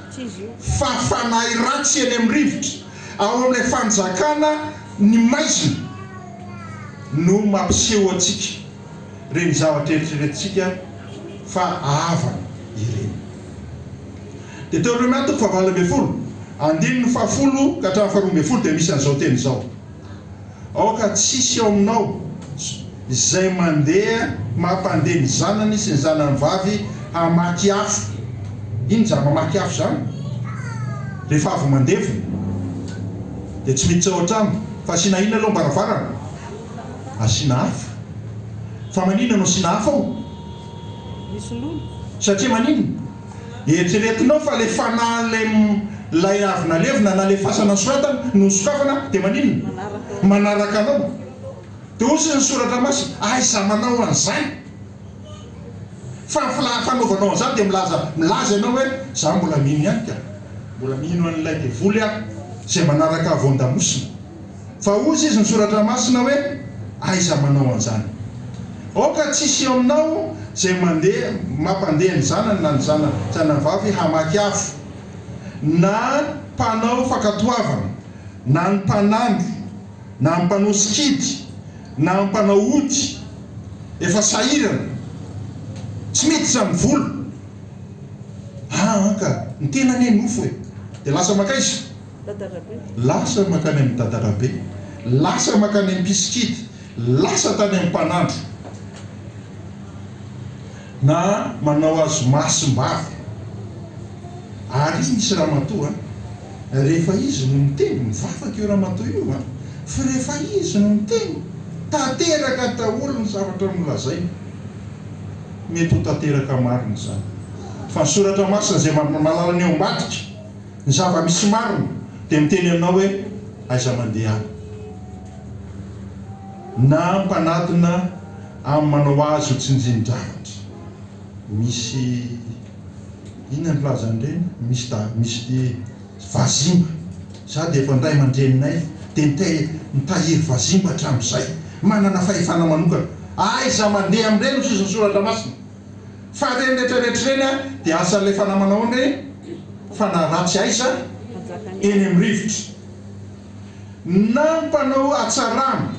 fa fanahy ratsy eny amin'ny rivotra ao amin'ilay fanjakana ny maizina no mampiseho antsika reny zavatra eritreretintsika fa havana ireny. Dia teo Romaina 12:20, andininy 10 ka hatramin'ny 12 dia misy an'izao teny izao: aoka tsisy ao aminao izay mandeha mampandeha ny zanany sy ny zanany vavy hamaky afo. Iny zany mamaky afo zany? Rehefa avy mandevona dia tsy miditra ao an-trano, fa asiana inona aloha baravarana? Asiana afo. Fa manino anao asiana afo ao? misy lolo. Satria manino? Eritreretinao fa le fanahy lay avy nalevina na le fasana soratana no sokafana dia manino? Manaraka anao. Dia ozy ny soratra masina, aiza manao an'izany? Fa fanaovanao an'izany dia milaza ianao hoe za mbola mino ihany ka, mbola mino an'ilay devoly aho izay manaraka avondamosina. Fa ozy izy ny soratra masina hoe aiza manao an'izany? Aoka tsisy eo aminao izay mandeha mampandeha ny zanany na ny zanany vavy hamaky afo, na mpanao fankatoavana, na ny mpanango, na ny mpanao sikidy, na ny mpanao ody efa sahirana, tsy miditra amin'ny volo. Ka ny tena ny nofo e, dia lasa makaiza? Lasa makany amin'ny dadarabe, lasa makany amin'ny mpisikity, lasa tany amin'ny mpanandro, na manao azo masim-bava, Ary misy ramatoa rehefa izy no miteny mivavaka io ramatoa io fa rehefa izy no miteny tanteraka daholo ny zavatra nolazaina. Mety ho tanteraka marina zany fa ny soratra masina zay malalany eo ambadika ny zava-misy marina dia miteny aminao hoe aiza mandeha na mpanadina amin'ny manao azy ho tsinjin-javatra. Misy inona ny lazan'ireny misy vazimba za dia efa ndray mandreninay dia mitahiry vazimba hatramin'izay manana fahefana manokana aiza mandeha amin'ireny ho sisa soratra masina fa reny rehetrarehetra reny dia asan'ilay fanamanao ny fanaratsy aiza eny amin'ny rivotra na mpanao atsarana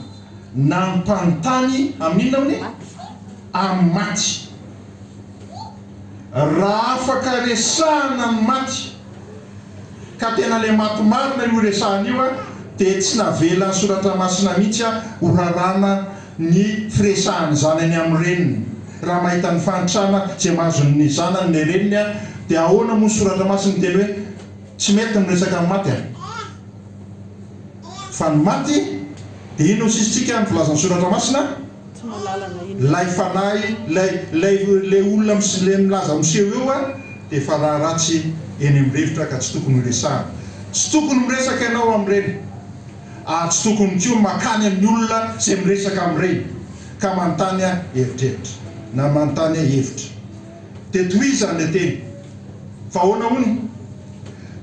na mpanontany amin'inona amin'ny amin'ny maty. Raha afaka resahana ny maty ka tena le maty marina io resahana io dia tsy navela ny soratra masina mihitsy ho rarana ny firesahany zanany amin'ny reniny. Raha mahita ny fanitrana zay mahazony zanany ny reniny dia ahoana moa ny soratra masina teny hoe tsy mety miresaka amin'ny maty fa ny maty dia ino sisitsika ny filazan'ny soratra masina lay fanahy lay olona le milaza miseho eo dia fa raha ratsy eny amin'ny rivotra ka tsy tokony resahana. Tsy tokony miresaka ianao amin'ireny ary tsy tokony koa makany amin'ny olona zay miresaka amin'ireny ka manontany heritreritra na manontany hevitra dia tohizany le teny fa ahoana hony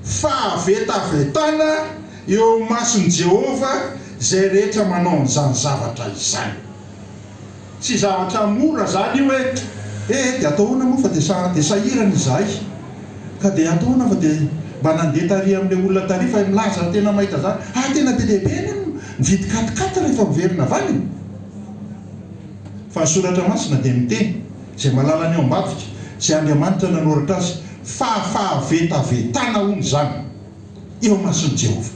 fahavetavetana eo mason'i Jehova zay rehetra manao an'izany zavatra izany. Tsy zavatra mora zany io hoe dia ataona moa fa dia sahirana izahay ka dia ataona fa dia mba nandeha tary amin'ilay olona tary fa milaza tena mahita zany tena be lehibe ny mividy katikata rehefa miverina avany. Fa ny soratra masina dia miteny zay malalany eo ambadika zay Andriamanitra nanoratra azy fahavetavetana hono zany eo mason'i Jehova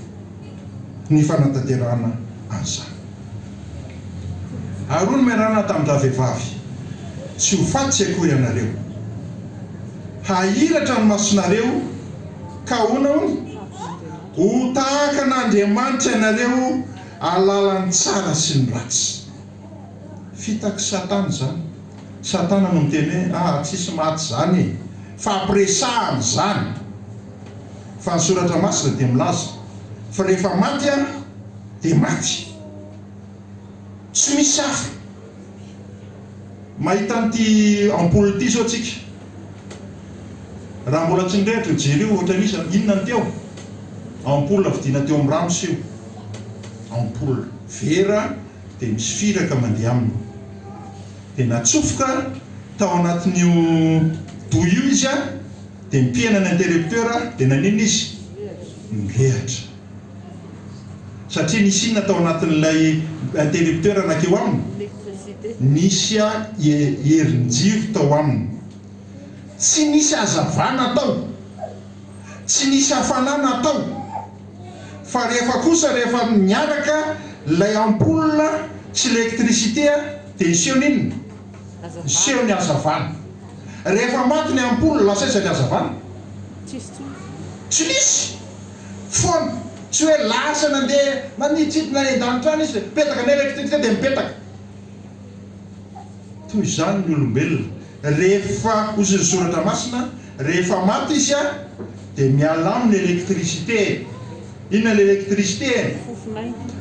ny fanatanterahana an'izany. Ary hono miarana tamin'irah vehivavy tsy ho fatsy akory ianareo hahiratra ny masonareo ka hoana hono ho tahaka n'Andriamanitra ianareo alalany tsara sy ny ratsy. Fitaky Satana zany. Satana no miteny hoe tsisy maty zany fa ampiresahany zany. Fa ny soratra masina dia milaza fa rehefa maty dia maty tsy misy hafa. Mahita an'ity ampoule ity zao tsika raha mbola tsy nirehitra jery io ohatra misy inona ny teo ampoule vidiana teo amin'ny rano sy io ampoule vera dia misy firaka mandeha aminy dia natsofoka tao anatin'io douille io izy dia mipihana ny interrupteur dia nanino izy mirehatra satria nisy inona tao anatin'ilay interrupteur anakeo aminy nisy herinjiro tao aminy. Tsy nisy hazavana tao tsy nisy hafanana tao fa rehefa kosa rehefa miaraka lay ampoule sy l'électricité dia iseho n'inona iseho ny hazavana. Rehefa maty ny ampoule lasa iza ny hazavana tsy nisy foana tsy hoe lasa nandeha maniditsidina any an-danitra any izy petaka ny électricité dia mipetaka. Toy izany ny olombelona rehefa hozy ny soratra masina rehefa maty izy dia miala aminy électricité. Inona l'électricité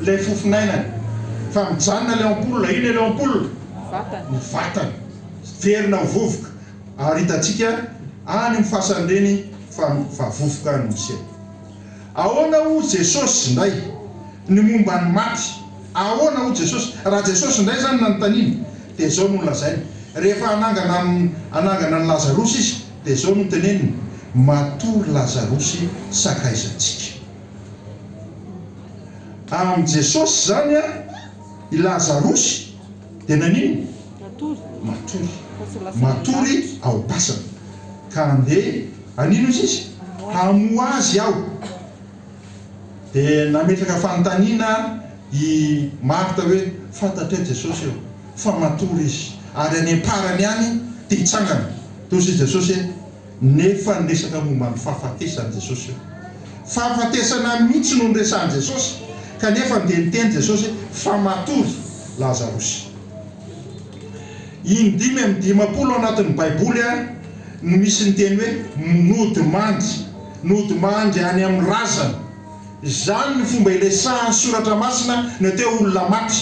lay fofinainany fa mijanona lay ampoule. Ino lay ampoule ny vatany verina ho vovoka ary hitantsika any mifasany reny fa vovoka ny miseho. Ahoana ho Jesosy indray ny momba ny maty ahoana ho Jesosy. Raha Jesosy indray zany nanontaniana dia zao no lazainy rehefa anangana ny Lazarosy izy dia zao no teneniny matory Lazarosy sakaizantsika. Amin'ny Jesosy zany i Lazarosy dia nanino matory ao basana ka andeha anino izy hamoa azy ao. Dia nametraka fanontaniana i Marta hoe fantatra Jesosy eo fa matory izy ary any am-parany any dia hitsangana. Toy izy Jesosy nefa nesaka momba ny fahafatesany Jesosy io. Fahafatesana mihitsy no nyresany Jesosy, kanefa dia niteny Jesosy fa matory Lazarosy. Indimy amin'ny dimapolo anatin'ny Baiboly no misy ny teny hoe nody mandry any amin'ny razana. Izany ny fomba ilesahany soratra masina no teo olona maty.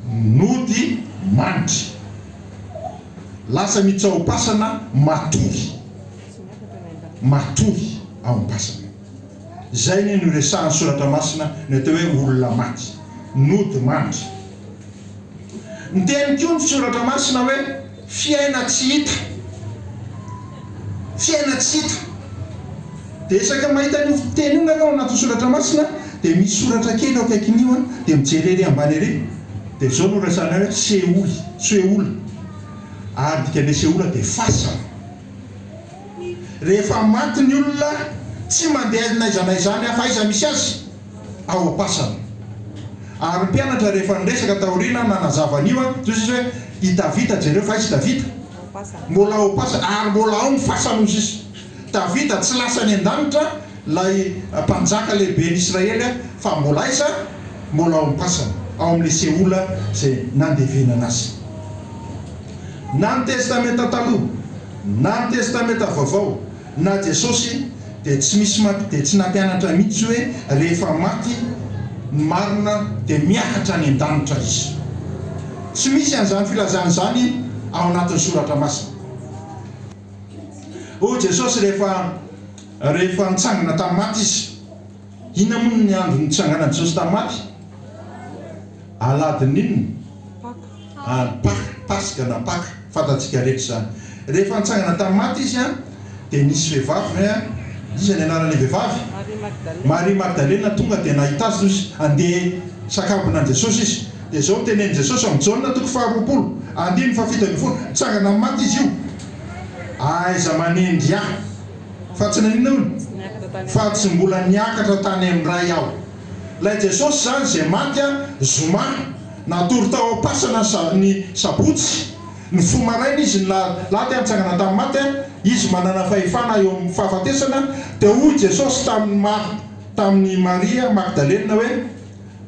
Nody mandry lasa mitsaho-pasana matory ao am-pasana. Zay no resahany soratra masina no teo hoe olona maty, nody mandry. Ny teny koa ny soratra masina hoe fiaina tsy hita. Fiaina tsy hita. Dia isaka mahita ny teny io ianao anatin'ny soratra masina, dia misy soratra kely ao akaikin'io dia mijery ery ambany ery. Dia zao no resahana hoe Seola. Ary dikan'ilay Seola dia fasana. Rehefa maty ny olona tsy mandeha naizanaizany fa aiza misy azy ao am-pasana. Ary ny mpianatra rehefa niresaka taoriana nanazavanyio toy hoe hitavita jereo fa izy tavita mbola ao am-pasana, ary mbola ao ny fasana ozy izy. Tavita tsy lasa ny an-danitra lay mpanjaka lehibe n'Israely fa mbola aiza mbola ao am-pasana, ao amin'ilay Seola izay nandevenana azy. Na ny testamenta taloha na ny testamenta vaovao na Jesosy dia tsy misy dia tsy nampianatra mihitsy hoe rehefa maty ny marina dia miakatra any an-danitra izy. Tsy misy an'izany filazana izany ao anatin'ny soratra masina. Jesosy rehefa nitsangana tamin'ny maty izy, inona moa ny andro nitsangana Jesosy tamin'ny maty? Aladiny inona? Pasika na Paka, fantatsika rehetra izany. Rehefa nitsangana tamin'ny maty izy dia nisy vehivavy, izy ny anaran'ilay vehivavy Maria Magdalena, tonga dia nahita azy izy andeha sakambona Jesosy izy. Dia zao tenen'i Jesosy amin'ny Jaona 4:20, nitsangana amin'ny maty izy io. Aiza manendy aho fa tsy nanina ony fa tsy mbola niakatra tany amin'ny ray aho. Ilay Jesosy zany izay maty zoma natory tao am-pasana ny sabotsy, ny fomaraina izy laty nitsangana tamin'ny maty, izy manana fahefana eo amin'ny fahafatesana. Dia hoy Jesosy tamin'ny Maria Magdalena hoe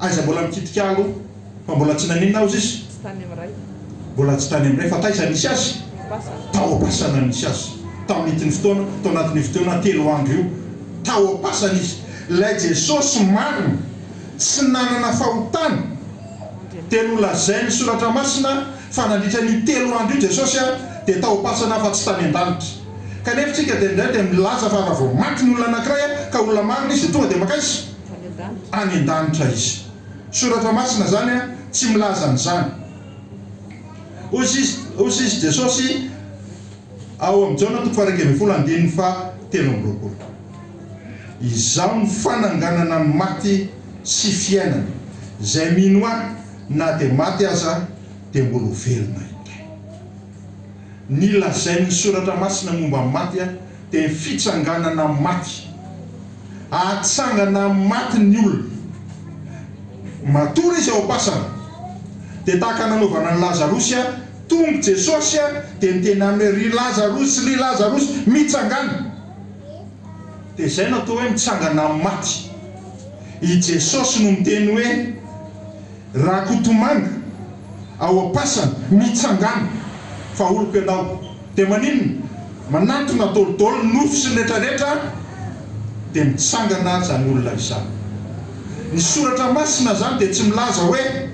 aiza mbola mikitika alo fa mbola tsy nanina azy izy, mbola tsy tany amin'ny ray fa taiza nisy azy? Tao am-pasana nisy azy. Tamin'ny fotoana, tao anatin'ny fotoana 3 andro io, tao am-pasana izy. Ilay Jesosy marina tsy nanana fahotana telo lazainy soratra masina fa nandritra ny 3 andro io Jesosy dia tao am-pasana fa tsy tany an-danitra. Kanefa tsika dia indray dia milaza fa raha vao maty ny olona anankiray ka olona marina izy dia tonga dia makaiza any an-danitra izy. Soratra masina zany tsy milaza an'izany. Ozy izy Jesosy ao amin'ny Jaona 4:20, izao ny fananganana ny maty sy fiainana, izay mino ahy na dia maty aza dia mbola ho velona indray. Ny lazain'ny soratra masina momba ny maty dia fitsanganana ny maty, atsangana ny maty ny olona. Matory izy ao am-pasana. Dia tahaka nanaovana ny Lazarosy tonga Jesosy dia niteny amin'ny ry Lazarosy mitsangana. Dia izay natao hoe mitsangana amin'ny maty. I Jesosy no miteny hoe raha kotomanga ao am-pasana mitsangana fa oloko ianao. Dia maninona? Manantona tolotolo nofo sy ny rehetrarehetra dia mitsangana zany olona izany. Ny soratra masina zany dia tsy milaza hoe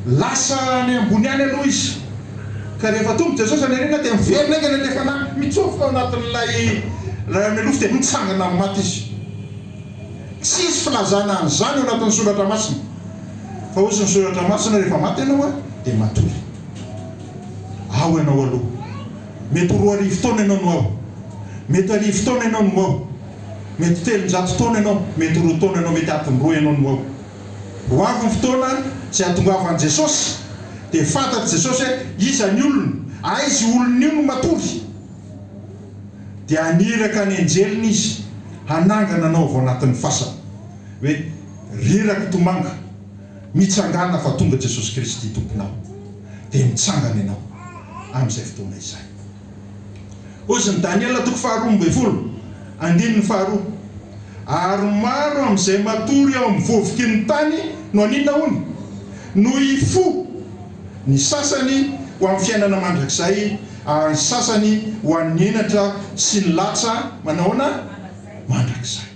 lasa any ambony any aloha izy, ka rehefa tonga Jesosy any arena dia miverina anga ny lefana mitsofoka ao anatin'ilay melofo dia mitsangana amin'ny maty izy. Tsisy filazana an'izany ao anatin'ny soratra masina. Fa ozy ny soratra masina rehefa maty ianao dia matory. Ao ianao aloha. Mety 2 taona ianao no ao, mety 1 taona ianao no ao, mety 300 taona ianao, mety 2 taona ianao, mety 2 ianao no ao. Ho avy ny fotoana izay hahatongavan'i Jesosy dia fantatry Jesosy hoe iza ny olona, aizy olona io no matory. Dia aniraka ny anjeliny izy hanangana anao ao anatin'ny fasana hoe riraka tomanga mitsangana fa tonga Jesosy Kristy tomponao, dia mitsangana ianao amin'izay fotoana izay. ozy ny Daniela toko faharoa amby folo andininy faharoa ary maro amin'izay matory eo amin'ny vovoky ny tany no aninona hony no ifo ny sasany ho amin'ny fiainana mandrakizay ny sasany ho an'ny enatra sy ny latsa manaona mandrakizay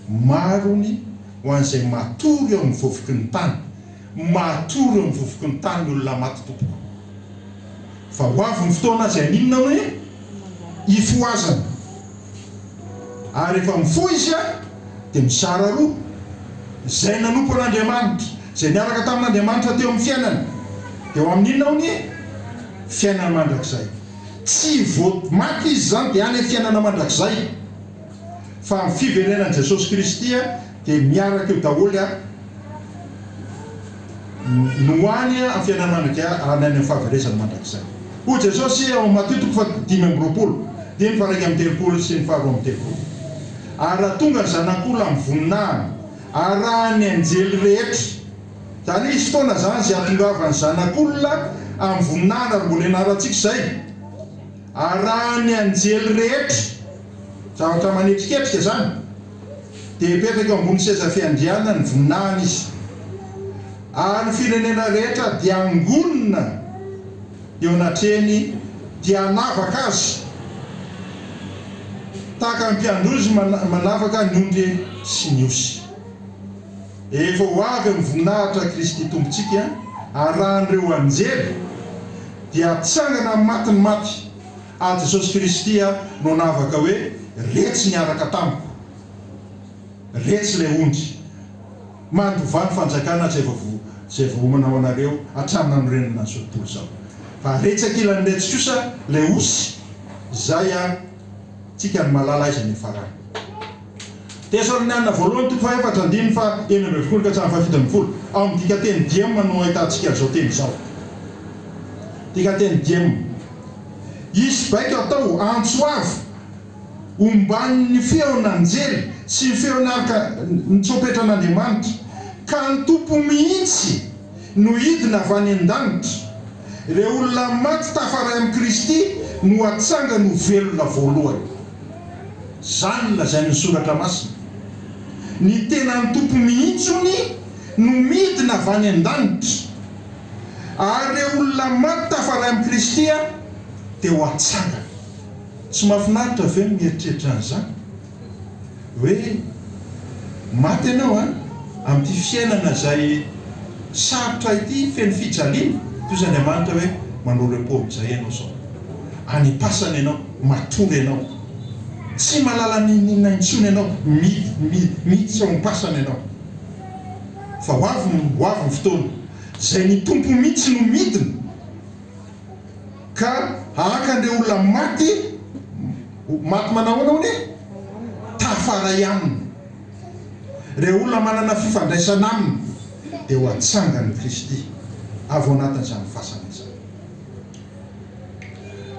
marony ho an'izay matory eo amin'ny vovoky ny tany matory eo amin'ny vovoky ny tany ny olona maty tompoko fa ho avy ny fotoana azy aninona hoe ifoazana ary efa mifo izy dia mizara roa izay nanompo an'Andriamanitra izay niaraka tamin'Andriamanitra teo amin'ny fiainana dia ho amin'inona hony fiainana mandrakizay tsy voamaty izy zany dia any fiainana mandrakizay fa amin'ny fiverenan'i Jesosy Kristy dia miaraka eo daholo no any amin'ny fiainana mandrakizay any amin'ny fahaverezana mandrakizay hoy Jesosy ao Mateo toko 5:20 dia ny faraiky amin'ny telopolo sy ny faharoa amin'ny telopolo ary raha tonga ny zanak'olona amin'ny voninahiny arahany anjely rehetra zany izy fotoana zany izay ahatongavany zanak'olona amin'ny voninahiny ary mbola ianarantsika izay arahany anjely rehetra zavatra manetriketrika zany dia mipetraka eo ambony seza fiandrianana ny voninahiny izy ary ny firenena rehetra dia angonina eo anatreny dia anavaka azy tahaka ny mpiandrozy manavaka ny ondry sy ny osy efa ho avy amin'ny voninahitra Kristy tompontsika arahan'ireo anjely dia atsangana amin'ny matiny maty ary Jesosy Kristy no navaka hoe retsy niaraka tamiko retsy ilay ondry mandovany fanjakana zay vomanao anareo atramina ny renina ny tontolo zao fa retsaka ilany retsy kosa ilay osy zay tsika ny malala izy ny farany Tesaloniana voalohany toko 4:4 fa 9:10 ka hatramin'ny 7:10 ao amin'ny dikateny diema no ahitantsika zao teny zao dikateny diema izy baika atao antsoavy omban'ny feon'anjely sy ny feonaraka nitsopetra an'Andriamanitra ka ny tompo mihitsy no hidina avy any an-danitra ireo olona maty tafaray amin'ny Kristy no atsanga no velona voalohany zany lazainy ny soratra masina ny tenan'ny tompo mihitsony no midina avy any an-danitra ary ireo olona maty tafaray amin'ny Kristy dia ho atsanga tsy mahafinaritra ve mieritreritra an'izany hoe maty ianao amin'ity fiainana izay sarotra ity feno fijaliana toy izay Andriamanitra hoe manao repos amin'izay ianao sao any pasana ianao matory ianao tsy malala ninina intsony ianao miditra ao pasana ianao fa ho avy ny fotoana izay ny tompo mihitsy no midina ka ahakan'ireo olona maty manao hony tafaray aminy ireo olona manana fifandraisana aminy dia ho atsangany Kristy avy ao anatin'izany fasana izany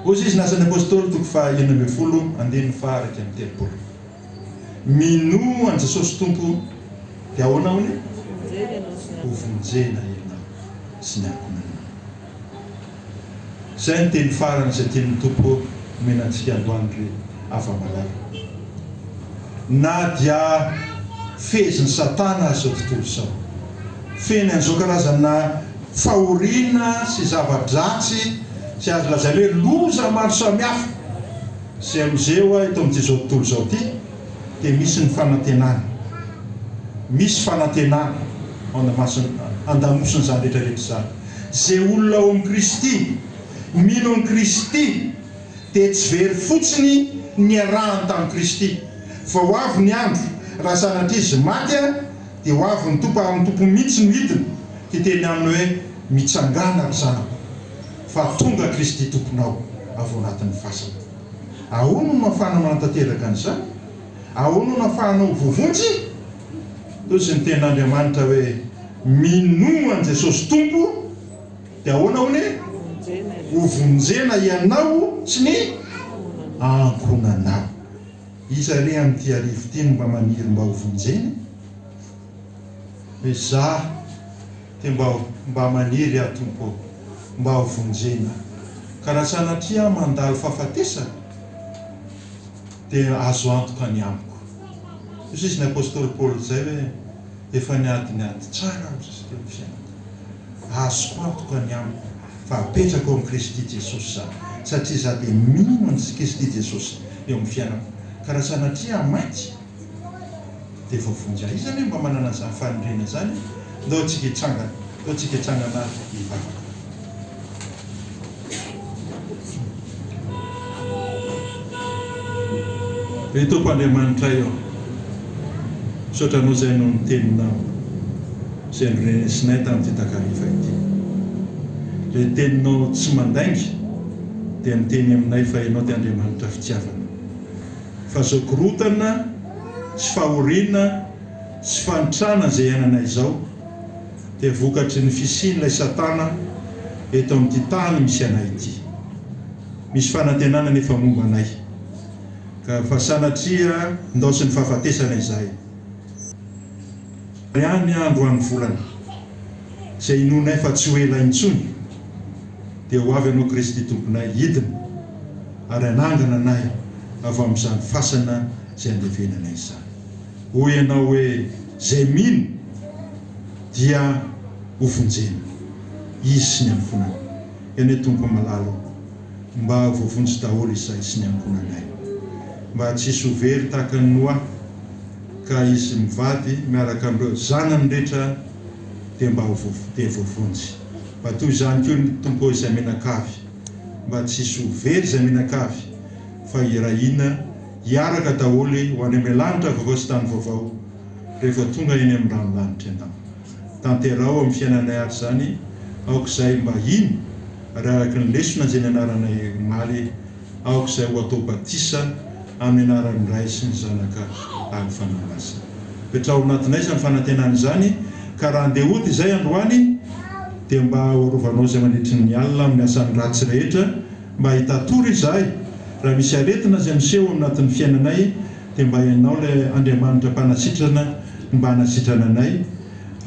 ozy izy nasan'ny apôstôly toko 9:10 andininy faharaiky amin'ny telopolo mino an Jesosy tompo dia ahoana hony ho vonjena ianao sy ny ankonanao izay ny teny farany izay tian'ny tompo menantsika androany afa-malala na dia fezin'ny Satana zao tontolo zao feny an'izao karazana fahoriana sy zava-dratsy sy azo lazaina hoe loza maro samihafa sy amizeo eto amin'ity zao tontolo zao ty dia misy ny fanantenana misy fanantenana andamosiny zany rehetrarehetra zany zay olona ao amin'ny Kristy mino amin'ny Kristy dia tsy very fotsiny ny arahany tamin'ny Kristy fa ho avy ny andro raha sanatria izy maty dia ho avy ny tompo amin'ny tompo mihitsy no hidina dia teny aminy hoe mitsangana ry zanako fa tonga Kristy tomponao avy ao anatin'ny fasana ahoana no nahafahana manantanteraka an'izany ahoana no nahafahanao vovonjy toy sy ny ten'Andriamanitra hoe mino an Jesosy tompo dia ahoana hony ho vonjena ianao sy ny ankonanao iza re amin'ity arivo ity no mba maniry mba ho vonjena hoe za dia mba maniry tompo mba ho vonjena ka raha sanatria mandalo fahafatesana dia azo antoka ny amiko. Izy izy ny apôstôly Paoly zay hoe efa niady tsara amin'izay teo fiainana. Azoko antoka ny amiko fa apetrako amin'ny Kristy Jesosy za, satria za dia mino ny Kristy Jesosy eo amin'ny fiainako. Ka raha sanatria maty dia voavonjy ahy. Izy mba manana izany fanindrina zany. Ndao tsika hitsangana hivavaka. Ry Tompoandriamanitra eo, sotranao izay no niteninao izay norenesinay tamin'ity takariva ity. Ilay teninao tsy mandainga dia miteny aminay fa ianao dia Andriamanitra fitiavana. Fa izao korotana, sy fahoriana, sy fanitrana izay iainana izao dia vokatry ny fisian'ilay Satana eto amin'ity tany misy anay ity. Misy fanantenana nefa momba anay. Ka fa sanatria ndao sy ny fahafatesana izahay. Ihany androany volana izay inonay fa tsy ho ela intsony dia ho avy anao Kristy tomponay hidina ary anangana anay avy amin'izany fasana izay andevenanay izany. Hoy ianao hoe izay mino dia ho vonjena izy sy ny ankonany. Eny Tompo malalo mba voavonjy daholo izay sy ny ankonanay. Mba tsisy ho very tahaka ny Noa ka izy mivady miaraka amin'ireo zanany rehetra dia mba voavonjy. Mba toy izany koa ny Tompo izay menakavy, mba tsisy ho very izay menakavy fa irahina hiaraka daholo ho any amin'ny lanitra vaovao sy tany vaovao rehefa tonga eny amin'ny ranolanitra ianao. Tanterao amin'ny fiainanay ary zany aok'izay mba ino ary araka ny lesona izay ny anaranay maly aok'izay ho atao batisa amin'ny anaran'ny Ray sy ny Zanaka ary fanahy. Petrao anatinay izany fanantenana izany ka raha andeha hody izay androany dia mba horovanao izay mandritry ny alina amin'ny asany ratsy rehetra mba hitatory izahay. Raha misy aretina izay miseho anatin'ny fiainanay dia mba ianao ilay Andriamanitra mpanasitrana mba hanasitrana anay.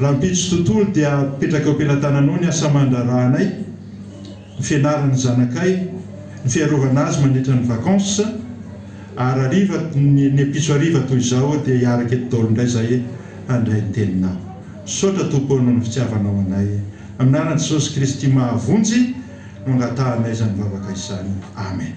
Raha mpitso tontolo dia petraka eo am-pelantananao ny asa mandrarahanay, ny fianarany zanakay, ny fiarovana azy mandritra ny vakansa. Ary hariva ny mpitso hariva toy izao dia hiaraka eto daholo indray izahay handray ny teninao. Saotra Tompo noho ny fitiavanao anay. Amin'ny anaran'i Jesosy Kristy mahavonjy no angatahanay izany vavaka izany. Amen.